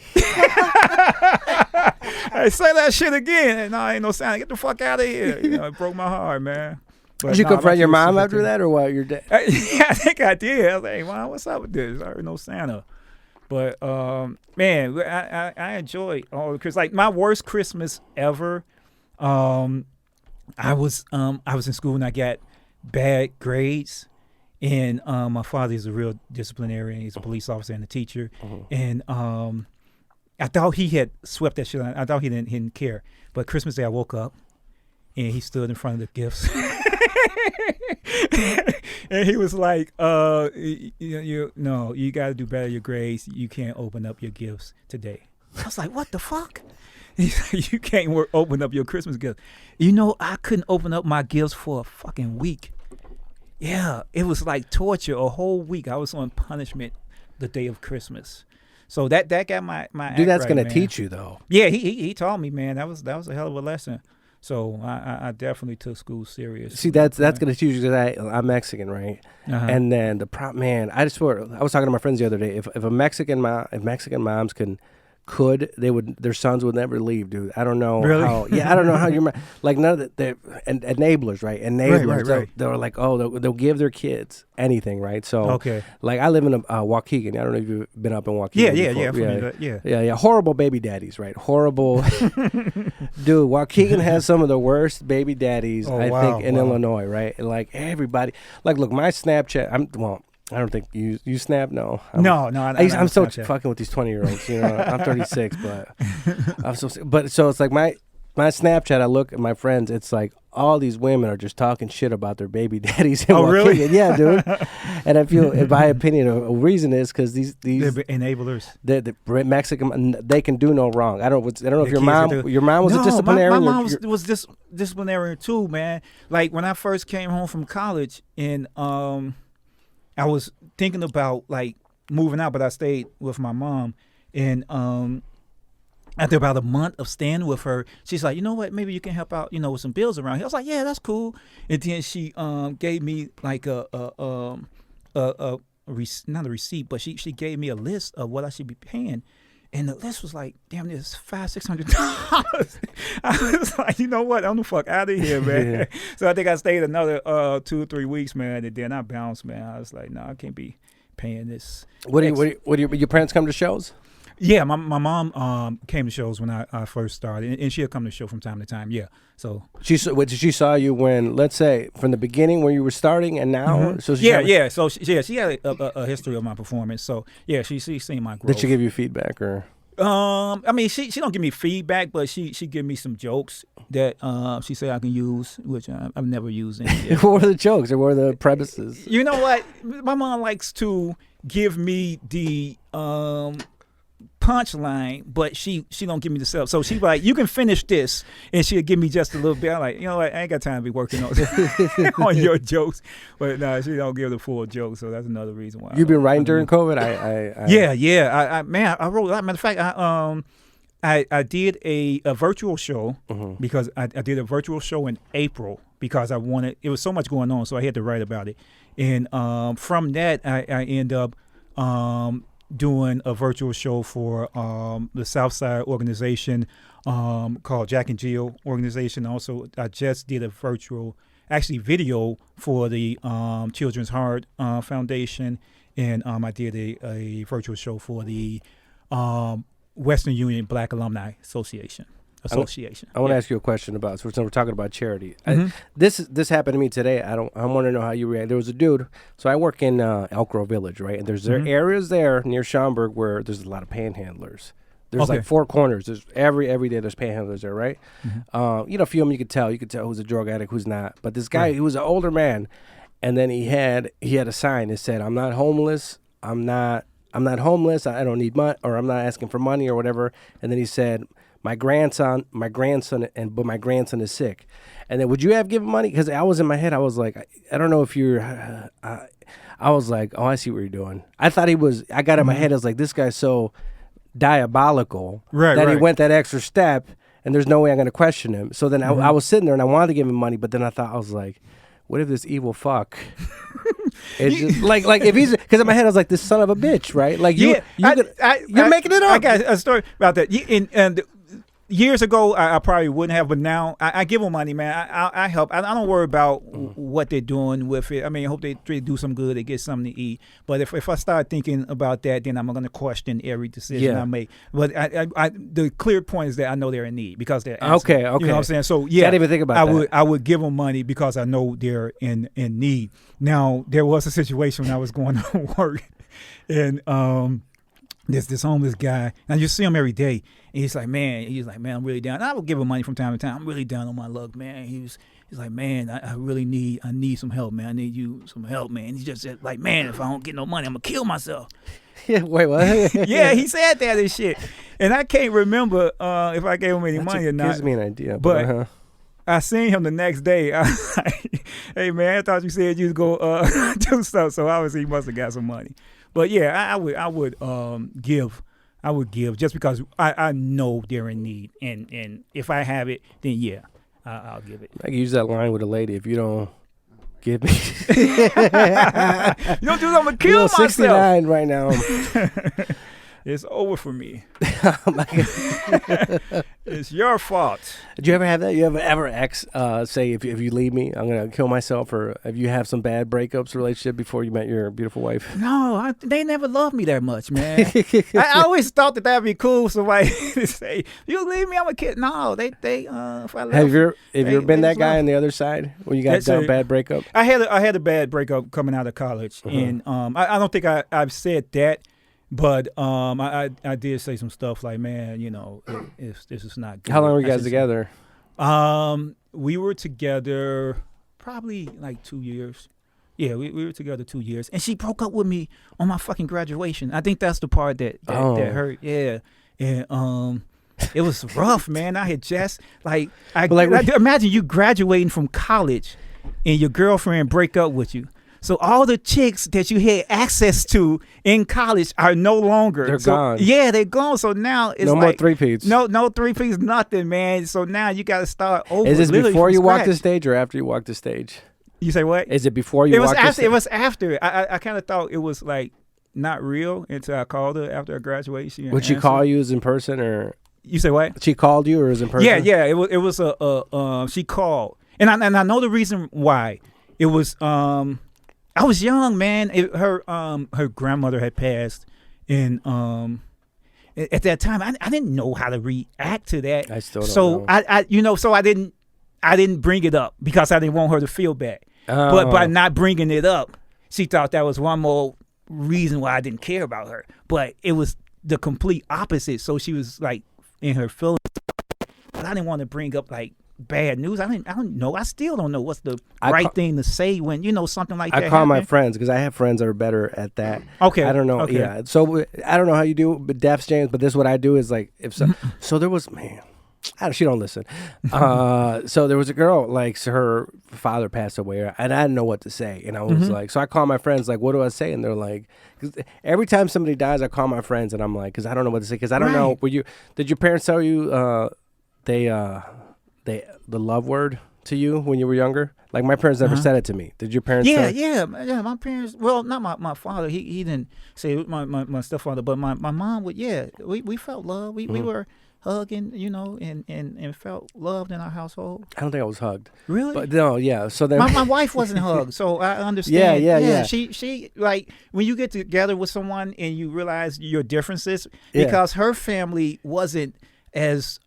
I say that shit again. And no, ain't no Santa. Get the fuck out of here. It broke my heart, man. But Did you nah, confront your my kids mom super after that, or what? Your dad? Yeah, I think I did. I was like, hey, Mom, what's up with this? I already know Santa. But man, I enjoy all because like my worst Christmas ever. I was in school and I got bad grades, and my father is a real disciplinarian. He's a police officer and a teacher, and I thought he had swept that shit. I thought he didn't care. But Christmas Day, I woke up and he stood in front of the gifts. And he was like, you got to do better your grades. You can't open up your gifts today. I was like, what the fuck? He's like, you can't open up your Christmas gifts. I couldn't open up my gifts for a fucking week. Yeah, it was like torture a whole week. I was on punishment the day of Christmas. So that got my Dude, that's right, gonna man. teach you though. Yeah, he taught me, man. That was a hell of a lesson. So I definitely took school serious. See, that's gonna teach you because I'm Mexican, right? And then man, I just swear, I was talking to my friends the other day. If Mexican moms their sons would never leave, dude. I don't know how. Yeah, I don't know how you're like none of the enablers, right? Enablers. Right. They're like, they'll give their kids anything, right? So okay, like I live in Waukegan. I don't know if you've been up in Waukegan. Yeah. Horrible baby daddies, right? Horrible. Dude, Waukegan has some of the worst baby daddies I think in Illinois, right? And like everybody, like look, my Snapchat. I don't think you snap. No, I'm so fucking with these 20-year-olds. I'm 36, but I'm so it's like my Snapchat. I look at my friends. It's like all these women are just talking shit about their baby daddies. Oh, really? Yeah, dude. And I feel, in my opinion, a reason is because these they're enablers. The Mexican, they can do no wrong. I don't know if your mom was a disciplinarian. My mom was disciplinarian too, man. Like when I first came home from college and I was thinking about like moving out, but I stayed with my mom. And after about a month of staying with her, she's like, you know what? Maybe you can help out, with some bills around here. I was like, yeah, that's cool. And then she gave me like not a receipt, but she gave me a list of what I should be paying. And the list was like, damn, this $500-$600. I was like, you know what? I'm the fuck out of here, man. Yeah. So I think I stayed another 2 or 3 weeks, man. And then I bounced, man. I was like, no, I can't be paying this. What do your parents come to shows? Yeah, my mom came to shows when I first started, and she'll come to show from time to time. Yeah, so she saw you when, let's say, from the beginning when you were starting, and now. Mm-hmm. So she had a history of my performance. So yeah, she's seen my growth. Did she give you feedback or? I mean, she don't give me feedback, but she give me some jokes that she said I can use, which I've never used. What were the jokes or what were the premises? You know what? My mom likes to give me the punchline, but she don't give me the stuff. So she's like, you can finish this, and she'll give me just a little bit. I'm like, you know what? I ain't got time to be working on your jokes. But no, she don't give the full joke. So that's another reason why. You've been writing during COVID? I wrote a lot. Matter of fact, I did a virtual show because I did a virtual show in April because I wanted. It was so much going on, so I had to write about it. And from that, I end up doing a virtual show for the Southside organization called Jack and Jill organization. Also, I just did a video for the Children's Heart Foundation, and I did a virtual show for the Western Union Black Alumni Association. I want to ask you a question about. So we're talking about charity. This happened to me today. I want to know how you react. There was a dude. So I work in Elk Grove Village, right? And there's areas there near Schaumburg where there's a lot of panhandlers. There's like 4 corners. There's every day there's panhandlers there, right? A few of them you could tell who's a drug addict, who's not. But this guy, he was an older man, and then he had a sign that said, "I'm not homeless. I'm not homeless. I don't need money, or I'm not asking for money or whatever." And then he said, my grandson is sick. And then would you have given money? Because I was in my head, I was like, I don't know if you're, I was like, oh, I see what you're doing. I thought I got in my head, I was like, this guy's so diabolical that he went that extra step and there's no way I'm going to question him. So then I was sitting there and I wanted to give him money, but then I thought, I was like, what if this evil fuck is just like if he's, because in my head I was like, this son of a bitch, right? Like you're making it up. I got a story about that. Years ago, I probably wouldn't have, but now I give them money, man. I help. I don't worry about what they're doing with it. I mean, I hope they do some good, they get something to eat. But if I start thinking about that, then I'm going to question every decision I make. But the clear point is that I know they're in need because they're asking. Okay. You know what I'm saying? So, I didn't even think about that. I would give them money because I know they're in need. Now, there was a situation when I was going to work, and there's this homeless guy, and you see him every day. And he's like, man, I'm really down. And I would give him money from time to time. I'm really down on my luck, man. He's like, man, I really need some help, man. I need you some help, man. He just said, like, man, if I don't get no money, I'm gonna kill myself. Yeah, wait, what? Yeah, he said that and shit. And I can't remember if I gave him any money or not. Gives me an idea, but I seen him the next day. I was like, hey, man, I thought you said you was go do stuff. So obviously he must have got some money. But yeah, I would give just because I know they're in need, and if I have it, then yeah, I'll give it. I can use that line with a lady. If you don't give me, you don't do something, I'm gonna kill myself. 69 right now. It's over for me. Oh my God. It's your fault. Did you ever have that? You ever ex say if you leave me, I'm gonna kill myself, or if you have some bad breakups relationship before you met your beautiful wife? No, they never loved me that much, man. I always thought that'd be cool. Somebody to say, "You leave me, I'm a kid." No, they. If I left, have you ever been that guy on the other side when you got a bad breakup? I had a bad breakup coming out of college, and I don't think I've said that. But I did say some stuff like, man, you know, this is not good. How long were you guys together? We were together probably like 2 years. Yeah, we were together 2 years. And she broke up with me on my fucking graduation. I think that's the part that hurt. Yeah. And it was rough, man. I had just imagine you graduating from college and your girlfriend break up with you. So all the chicks that you had access to in college are no longer. They're gone. Yeah, they're gone. So now it's no more three-peats. No three-peats, nothing, man. So now you got to start over. Is this before you walk the stage or after you walk the stage? You say what? Is it before you walk the stage? It was after. I kind of thought it was like not real until I called her after her graduation. Would she call you as in person or? You say what? She called you or as in person? Yeah. It was she called, and I know the reason why. It was I was young, man. Her grandmother had passed, and at that time, I didn't know how to react to that. I still don't know. So I didn't bring it up because I didn't want her to feel bad. Oh. But by not bringing it up, she thought that was one more reason why I didn't care about her. But it was the complete opposite. So she was like in her feelings, but I didn't want to bring up like bad news. I don't know. I still don't know what's the right thing to say when something like that. I call my friends because I have friends that are better at that. Okay. I don't know. Okay. Yeah. So I don't know how you do it with Deaf James, but this is what I do is like so there was she don't listen. So there was a girl so her father passed away and I didn't know what to say and I was like, so I call my friends like, what do I say? And they're like, cause every time somebody dies, I call my friends and I'm like, because I don't know what to say because I don't know. Did your parents tell you the love word to you when you were younger? Like my parents never said it to me. Did your parents? Yeah. My parents. Well, not my father. He didn't say it, my stepfather, but my mom would. Yeah, we felt love. We were hugging, and felt loved in our household. I don't think I was hugged. Really? But no, yeah. So then my wife wasn't hugged, so I understand. Yeah. She like when you get together with someone and you realize your differences because her family wasn't as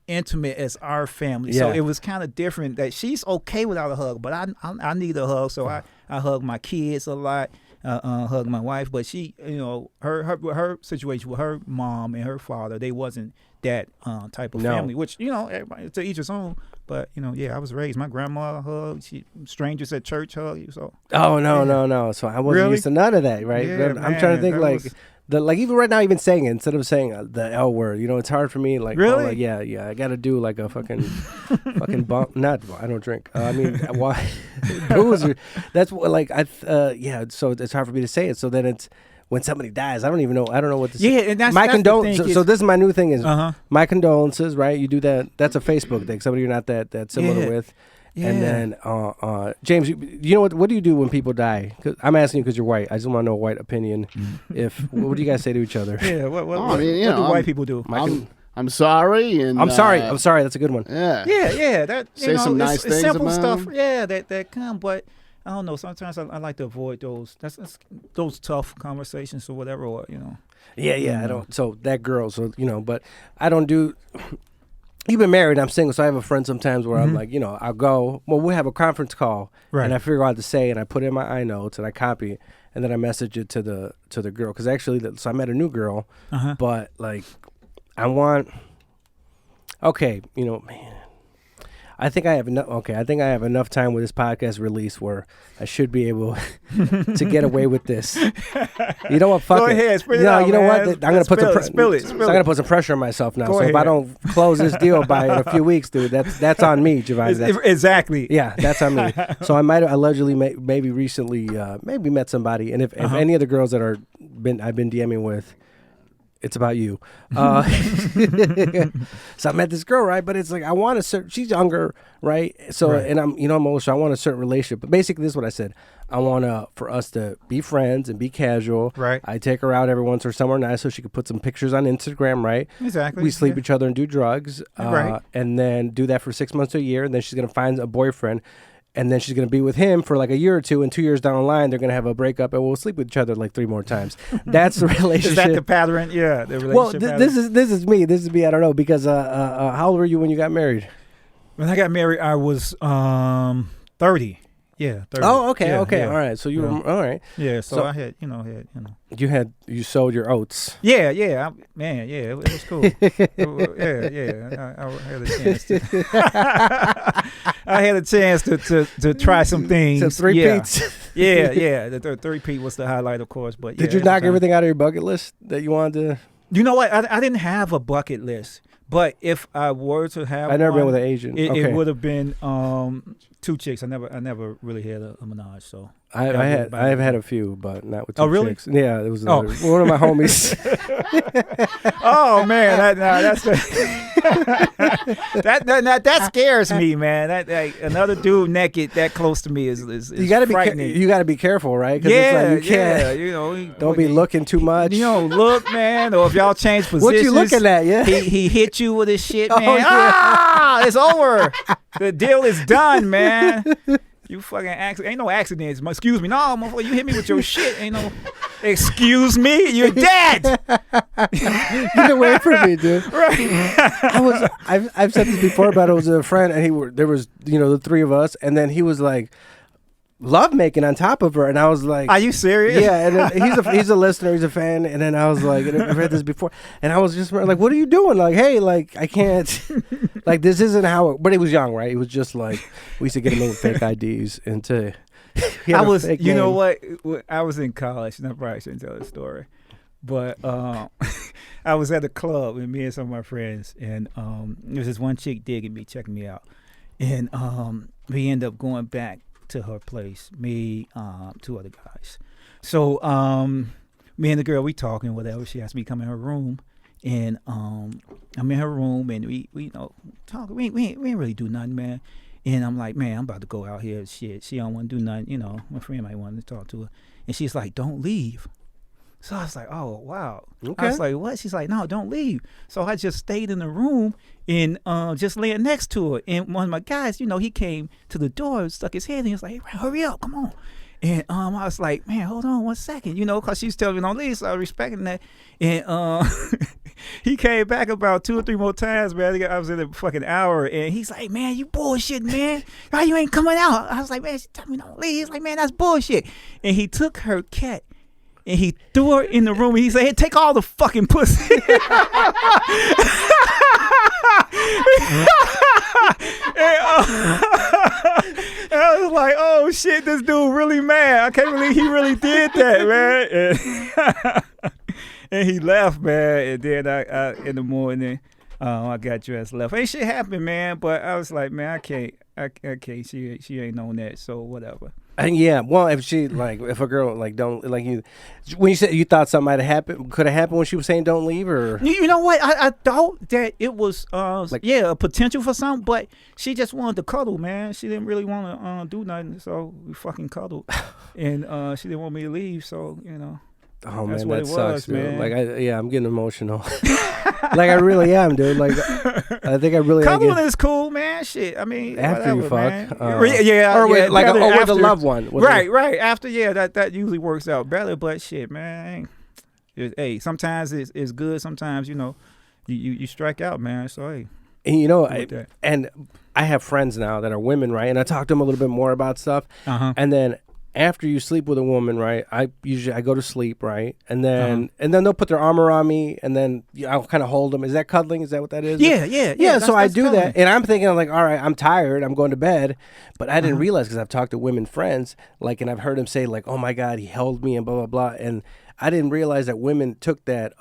intimate as our family, so it was kind of different. That she's okay without a hug, but I need a hug, so I hug my kids a lot, hug my wife. But she, her situation with her mom and her father, they wasn't that type of family. Which everybody, to each his own. But I was raised. My grandma hugged. Strangers at church hug. So no. So I wasn't used to none of that, right? Yeah, I'm trying to think even right now, even saying it instead of saying the L word, it's hard for me. Like, really? I got to do like a fucking bump. Not, I don't drink. I mean, why? Booze. That's what, like, so it's hard for me to say it. So then it's when somebody dies, I don't even know. I don't know what to say. Yeah, and that's my that's condolences. So this is my new thing is my condolences. Right? You do that. That's a Facebook thing. Somebody you're not that similar with. Yeah. And then, James, you know what do you do when people die? 'Cause I'm asking you because you're white. I just want to know a white opinion. What do you guys say to each other? Yeah, what do white people do? I'm I'm sorry, and I'm sorry. That's a good one. Yeah. Yeah. That Say some nice it's things simple about stuff. him. Yeah, that come, but I don't know. Sometimes I like to avoid those. That's those tough conversations or whatever. Or Yeah. I don't. So that girl. So but I don't do. You've been married. I'm single, so I have a friend sometimes where I'm like, I'll go. Well, we'll have a conference call, and I figure out what to say, and I put it in my iNotes, and I copy it, and then I message it to the girl. Because actually, so I met a new girl, but like, I want. Okay, man. I think I have enough. Okay, I think I have enough time with this podcast release where I should be able to get away with this. You know what? Fuck Go it. ahead, spit it out, You know man. what? I'm gonna put Spill it. I'm gonna put some pressure on myself now. Go so if I ahead. don't close this deal by in a few weeks, dude, that's on me, Giovanni. Exactly. Yeah, that's on me. So I might have allegedly maybe recently maybe met somebody, and if any of the girls that I've been DMing with. It's about you. So I met this girl, right? But it's like I want a certain. She's younger, right? So and I'm older, so I want a certain relationship. But basically, this is what I said. I want for us to be friends and be casual. Right. I take her out every once or somewhere nice, so she could put some pictures on Instagram, right? Exactly. We sleep each other and do drugs, Right. and then do that for 6 months to a year. And then she's gonna find a boyfriend. And then she's going to be with him for like a year or two, and 2 years down the line, they're going to have a breakup, and we'll sleep with each other like 3 more times. That's the relationship. Is that the pattern? Yeah, the relationship Well, pattern. this is me. This is me. I don't know because how old were you when you got married? When I got married, I was 30. Yeah, 30. Oh, okay, Yeah, okay, yeah. all right. So you were all right. Yeah, so I had, You sowed your oats. Yeah, it was cool. I had a chance to. I had a chance to try some things. So three-peats. Yeah. The three-peat was the highlight, of course. But Did you knock everything out of your bucket list that you wanted to? You know what? I didn't have a bucket list, but if I were to have, I've never been one, with an Asian. It would have been 2 chicks. I never really had a menage. So I've had a few, but not with 2 Oh, really? chicks. Yeah, it was one of my homies. Oh man, that's that scares me, man. That another dude naked that close to me is You gotta frightening. you gotta be careful, right? 'Cause Yeah, it's like you can't. yeah. Don't be looking too much. Look, man. Or if y'all change positions, What you looking at? Yeah. He hit you with his shit, man. Oh, yeah. It's over. The deal is done, man. You fucking accident. Ain't no accidents. Excuse me. No, motherfucker, you hit me with your shit. Ain't no. Excuse me. You're dead. Get away from me, dude. Right. I've said this before, but it was a friend, and there was the 3 of us, and then he was like love making on top of her, and I was like, Are you serious? Yeah, and then he's a listener, he's a fan, and then I was like, and I've read this before, and I was just like, what are you doing? Like, hey, like I can't, like this isn't how. But he was young, right? He was just like we used to get him in with fake IDs into. I was, you know what? I was in college, and I probably shouldn't tell this story, but I was at a club with me and some of my friends, and there was this one chick digging me, checking me out, and we ended up going back to her place, me, 2 other guys. So me and the girl, we talking, whatever. She asked me to come in her room, and I'm in her room, and we talk. We ain't really do nothing, man. And I'm like, man, I'm about to go out here. Shit, she don't want to do nothing. My friend might want to talk to her, and she's like, don't leave. So I was like, oh, wow. Okay. I was like, what? She's like, no, don't leave. So I just stayed in the room and just laying next to her. And one of my guys, he came to the door, stuck his head in. He was like, hey, hurry up, come on. And I was like, man, hold on 1 second, because she's telling me don't leave, so I was respecting that. And he came back about 2 or 3 more times, man. I was in a fucking hour, and he's like, man, you bullshit, man. Why you ain't coming out? I was like, man, she told me don't leave. He's like, man, that's bullshit. And he took her cat, and he threw her in the room, and he said, hey, take all the fucking pussy. And I was like, oh shit, this dude really mad. I can't believe he really did that, man. And he left, man. And then I in the morning, I got dressed, left. Ain't shit happened, man. But I was like, man, I can't. She ain't known that, so whatever. And yeah, well, if a girl don't like you, when you said you thought something might have happened, could have happened when she was saying don't leave, or you know what? I thought that it was a potential for something, but she just wanted to cuddle, man. She didn't really want to do nothing, so we fucking cuddled, and she didn't want me to leave, so Oh that's man, what that it sucks, was, man. Like I'm getting emotional. Like I really am, dude. Like I think I really am. Cuddling is cool, man. Shit. I mean, After you whatever, fuck, man. Yeah, or with, like better with after. a loved one. Right. After, yeah, that usually works out better. But shit, man. Hey, sometimes it's good. Sometimes you strike out, man. So hey. And, and I have friends now that are women, right? And I talk to them a little bit more about stuff. And then after you sleep with a woman, right? I go to sleep, right? And then they'll put their arm around me, and then I'll kind of hold them. Is that cuddling? Is that what that is? Yeah. So I do cuddling. That, and I'm thinking, I'm like, all right, I'm tired, I'm going to bed, but I didn't realize because I've talked to women friends, like, and I've heard them say like, oh my God, he held me and blah blah blah, and I didn't realize that women took that.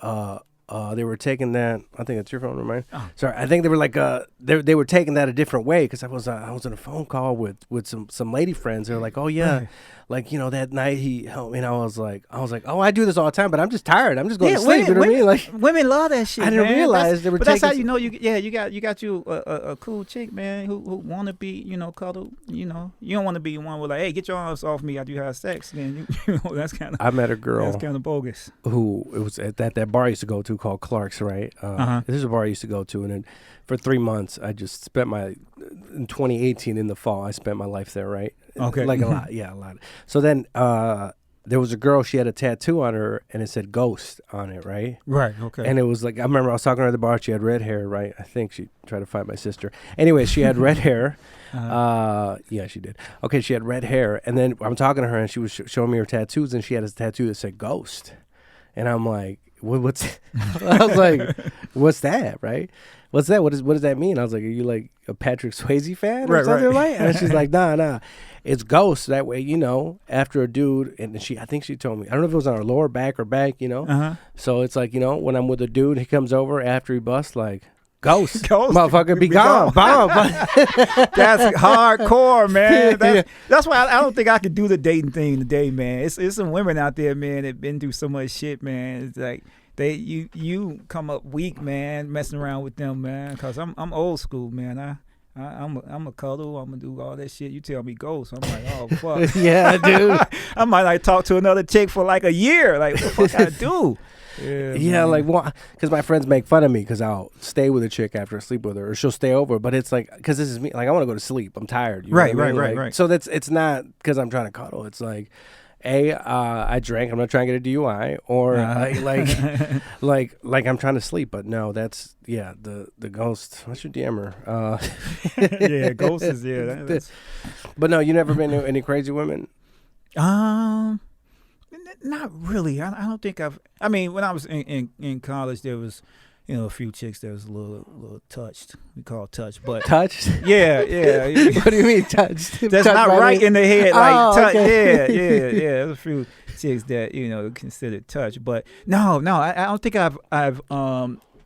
They were taking that. I think it's your phone, remind. Sorry, I think they were like they were taking that a different way because I was on a phone call with some lady friends. They were like, oh yeah, like that night he helped me. And I was like, oh, I do this all the time, but I'm just tired. I'm just going to sleep. You know what I mean? Like women love that shit. I didn't realize they were. But that's how you know you got you a cool chick, man, who want to be cuddled. You don't want to be one with like, hey, get your arms off me. I do have sex. Then that's kind of. I met a girl. That's kind of bogus. Who it was at that bar I used to go to called Clark's, right? This is a bar I used to go to, and then for 3 months I just spent in 2018 in the fall I spent my life there, right? Okay. Like a lot. So then there was a girl, she had a tattoo on her and it said Ghost on it, right? Right, okay. And it was like, I remember I was talking to her at the bar, she had red hair, right? I think she tried to find my sister. Anyway, she had red hair. Yeah, she did. Okay, she had red hair, and then I'm talking to her and she was showing me her tattoos, and she had a tattoo that said Ghost. And I'm like, what's I was like, what's that, right? What's that? What does that mean? I was like, are you like a Patrick Swayze fan or something like? And she's like, nah, it's Ghost. That way, after a dude, and I think she told me, I don't know if it was on her lower back or back, So it's like, when I'm with a dude, he comes over after he busts, like, Ghost. Motherfucker, be gone. Bomb. That's hardcore, man. That's why I don't think I could do the dating thing today, man. It's some women out there, man, that been through so much shit, man. It's like you come up weak, man, messing around with them, man. Cause I'm old school, man. I'm a cuddle. I'm gonna do all that shit. You tell me Ghost, I'm like, oh fuck. Yeah, dude. I might like talk to another chick for like a year. Like, what the fuck I do? Yeah, like, well, because my friends make fun of me because I'll stay with a chick after I sleep with her, or she'll stay over. But it's like, because this is me. Like, I want to go to sleep. I'm tired. You know what I mean? Right. So it's not because I'm trying to cuddle. It's like, I drank. I'm not trying to get a DUI, or like I'm trying to sleep. But no, that's the Ghost. What's your DMer? Yeah, Ghost is that's... But no, you never been to any crazy women? Not really. I don't think I've. I mean, when I was in college, there was, a few chicks that was a little touched. We call it touched, but touched. Yeah. What do you mean touched? That's touched not right in the head. Like touch. Okay. Yeah. There's a few chicks that considered touch, but no. I don't think I've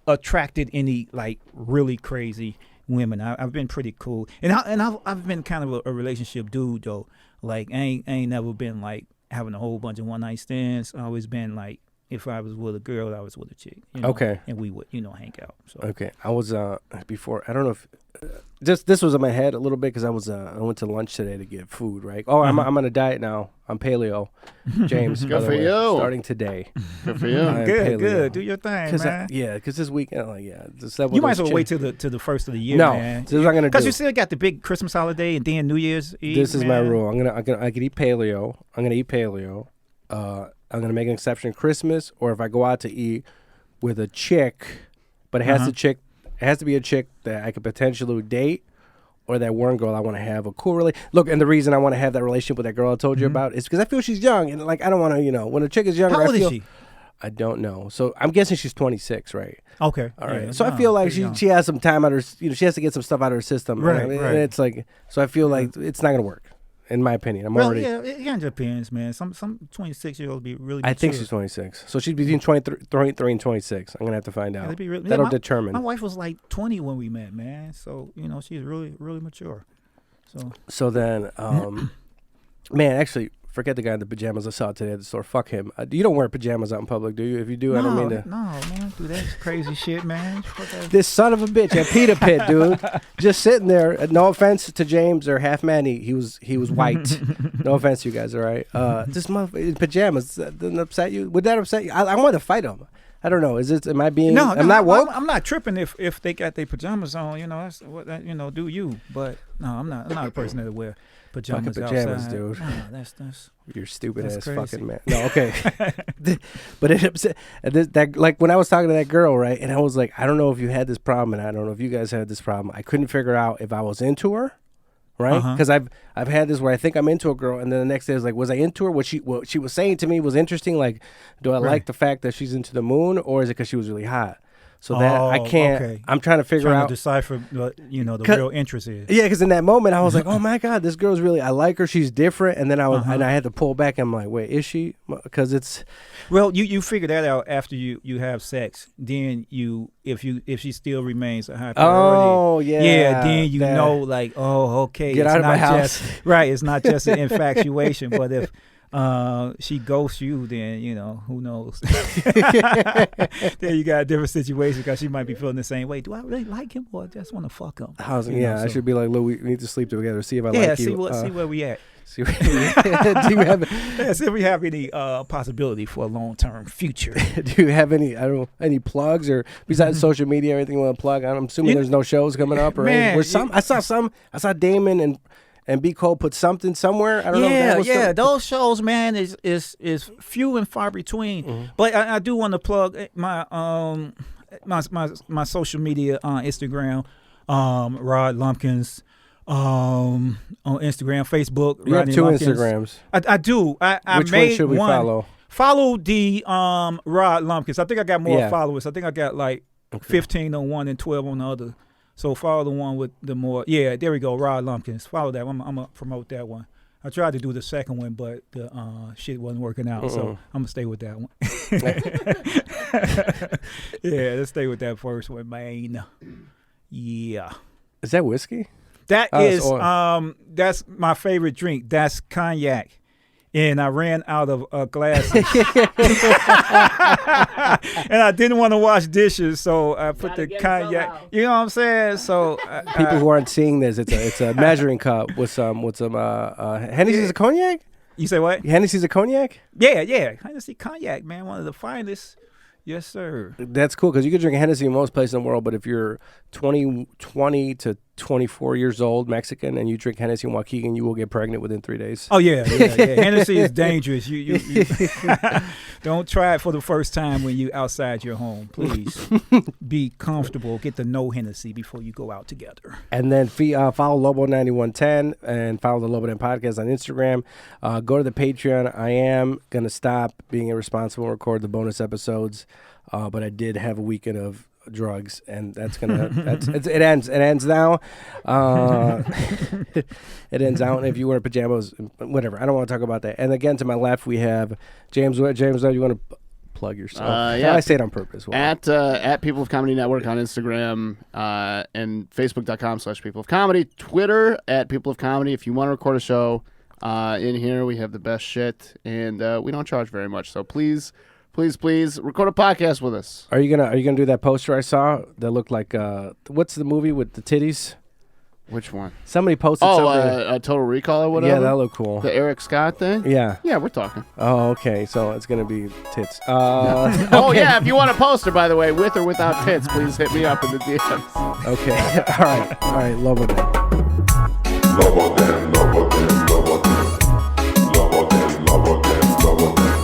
attracted any like really crazy women. I've been pretty cool, and I've been kind of a relationship dude though. Like I ain't never been like having a whole bunch of one night stands. I always been like, if I was with a girl, I was with a chick. Okay. And we would, hang out. So. Okay. I was before. I don't know if this was in my head a little bit because I went to lunch today to get food. Right. Oh, I'm on a diet now. I'm paleo. James. Good for you. Starting today. Good for you. Good. Do your thing, man. Because this weekend, you might as well wait till the first of the year. No, man. this is what I'm gonna do. Because you still got the big Christmas holiday and then New Year's Eve. This is my rule. I can eat paleo. I'm gonna eat paleo. I'm gonna make an exception Christmas, or if I go out to eat with a chick, but it has to be a chick that I could potentially date, or that one girl I want to have a cool relationship. Look, and the reason I want to have that relationship with that girl I told you about is because I feel she's young, and like I don't want to, when a chick is younger. How old is she? I don't know. So I'm guessing she's 26, right? Okay. All right. Yeah, so I feel like she has some time out of her, she has to get some stuff out of her system. Right. And it's like, so I feel like it's not gonna work. In my opinion, it kind of depends, man. Some 26-year-olds be really. I think she's 26, so she's between 23 and 26. I'm gonna have to find out. That'll determine. My wife was like 20 when we met, man. So she's really, really mature. So then, man, actually, forget the guy in the pajamas I saw today at the store. Fuck him. You don't wear pajamas out in public, do you? If you do, I don't mean to. No, man, do that crazy shit, man. This son of a bitch at Pita Pit, dude, just sitting there. No offense to James or Half Man, he was white. No offense to you guys, all right? This motherfucker in pajamas doesn't upset you. Would that upset you? I wanted to fight him. I don't know. Is it? Am I being? No, I'm not woke. I'm not tripping if they got their pajamas on. You know, that's what do you? But no, I'm not a person that wear pajamas pajamas, outside. dude. No, that's You're stupid That's ass crazy. fucking man. No, okay. But it upset that like when I was talking to that girl, right? And I was like, I don't know if you had this problem, and I don't know if you guys had this problem. I couldn't figure out if I was into her, right? Because I've had this where I think I'm into a girl, and then the next day I was like, was I into her? What she was saying to me was interesting. Like, do I like the fact that she's into the moon, or is it because she was really hot? So that I can't. Okay. I'm trying to figure out. To decipher what the real interest is. Yeah, because in that moment I was like, "Oh my god, this girl's really. I like her. She's different." And then I was, and I had to pull back. I'm like, "Wait, is she?" Because it's. Well, you figure that out after you have sex. Then if she still remains a high priority. Oh yeah. Then you know, like, oh, okay. Get out of my house. Right. It's not just an infatuation, but if she ghosts you, then who knows. Then you got a different situation because she might be feeling the same way. Do I really like him, or I just want to fuck him? I should be like, look, we need to sleep together. See if I like you. See where we at. Do you have? See if we have any possibility for a long-term future. Do you have any? Any plugs or besides social media or anything you want to plug? I'm assuming there's no shows coming up or anything. I saw Damon and B. Cole put something somewhere. I don't know. If that was those shows, man, is few and far between. But I do want to plug my social media on Instagram, Rod Lumpkins, on Instagram, Facebook. You Rodney have two Lumpkins. Instagrams. I do. I Which made one should we follow? Follow the Rod Lumpkins. I think I got more followers. I think I got like 15 on one and 12 on the other. So follow the one with the more. Yeah, there we go. Rod Lumpkins. Follow that one. I'm gonna promote that one. I tried to do the second one, but the shit wasn't working out. So I'm gonna stay with that one. Yeah, let's stay with that first one, man. Yeah. Is that whiskey? That is that's my favorite drink. That's cognac. And I ran out of glasses. And I didn't want to wash dishes, so I put the cognac. You know what I'm saying? So people who aren't seeing this, it's a measuring cup with some Hennessy's a cognac? You say what? Hennessy's a cognac? Yeah. Hennessy cognac, man, one of the finest. Yes, sir. That's cool because you can drink Hennessy in most places in the world, but if you're 20 to 24 years old, Mexican, and you drink Hennessy in Waukegan, you will get pregnant within 3 days. Oh yeah. Hennessy is dangerous. You don't try it for the first time when you outside your home. Please be comfortable. Get to know Hennessy before you go out together. And then follow Lobo9110 and follow the Lobo Den Podcast on Instagram. Go to the Patreon. I am gonna stop being irresponsible and record the bonus episodes, but I did have a weekend of drugs, and that's gonna it ends now. It ends out. And if you wear pajamas, whatever, I don't want to talk about that. And again, to my left we have James. You want to plug yourself? I say it on purpose. At People of Comedy Network on Instagram and Facebook.com/People of Comedy. Twitter at People of Comedy. If you want to record a show in here, we have the best shit, and we don't charge very much. So please record a podcast with us. Are you gonna do that poster I saw that looked like what's the movie with the titties? Which one? Somebody posted something. Total Recall or whatever. Yeah, that looked cool. The Eric Scott thing. Yeah, we're talking. Oh, okay. So it's gonna be tits. Oh yeah, if you want a poster, by the way, with or without tits, please hit me up in the DMs. Okay. All right. Lobo Den. Lobo Den, Lobo Den, Lobo Den. Lobo Den, Lobo Den, Lobo Den.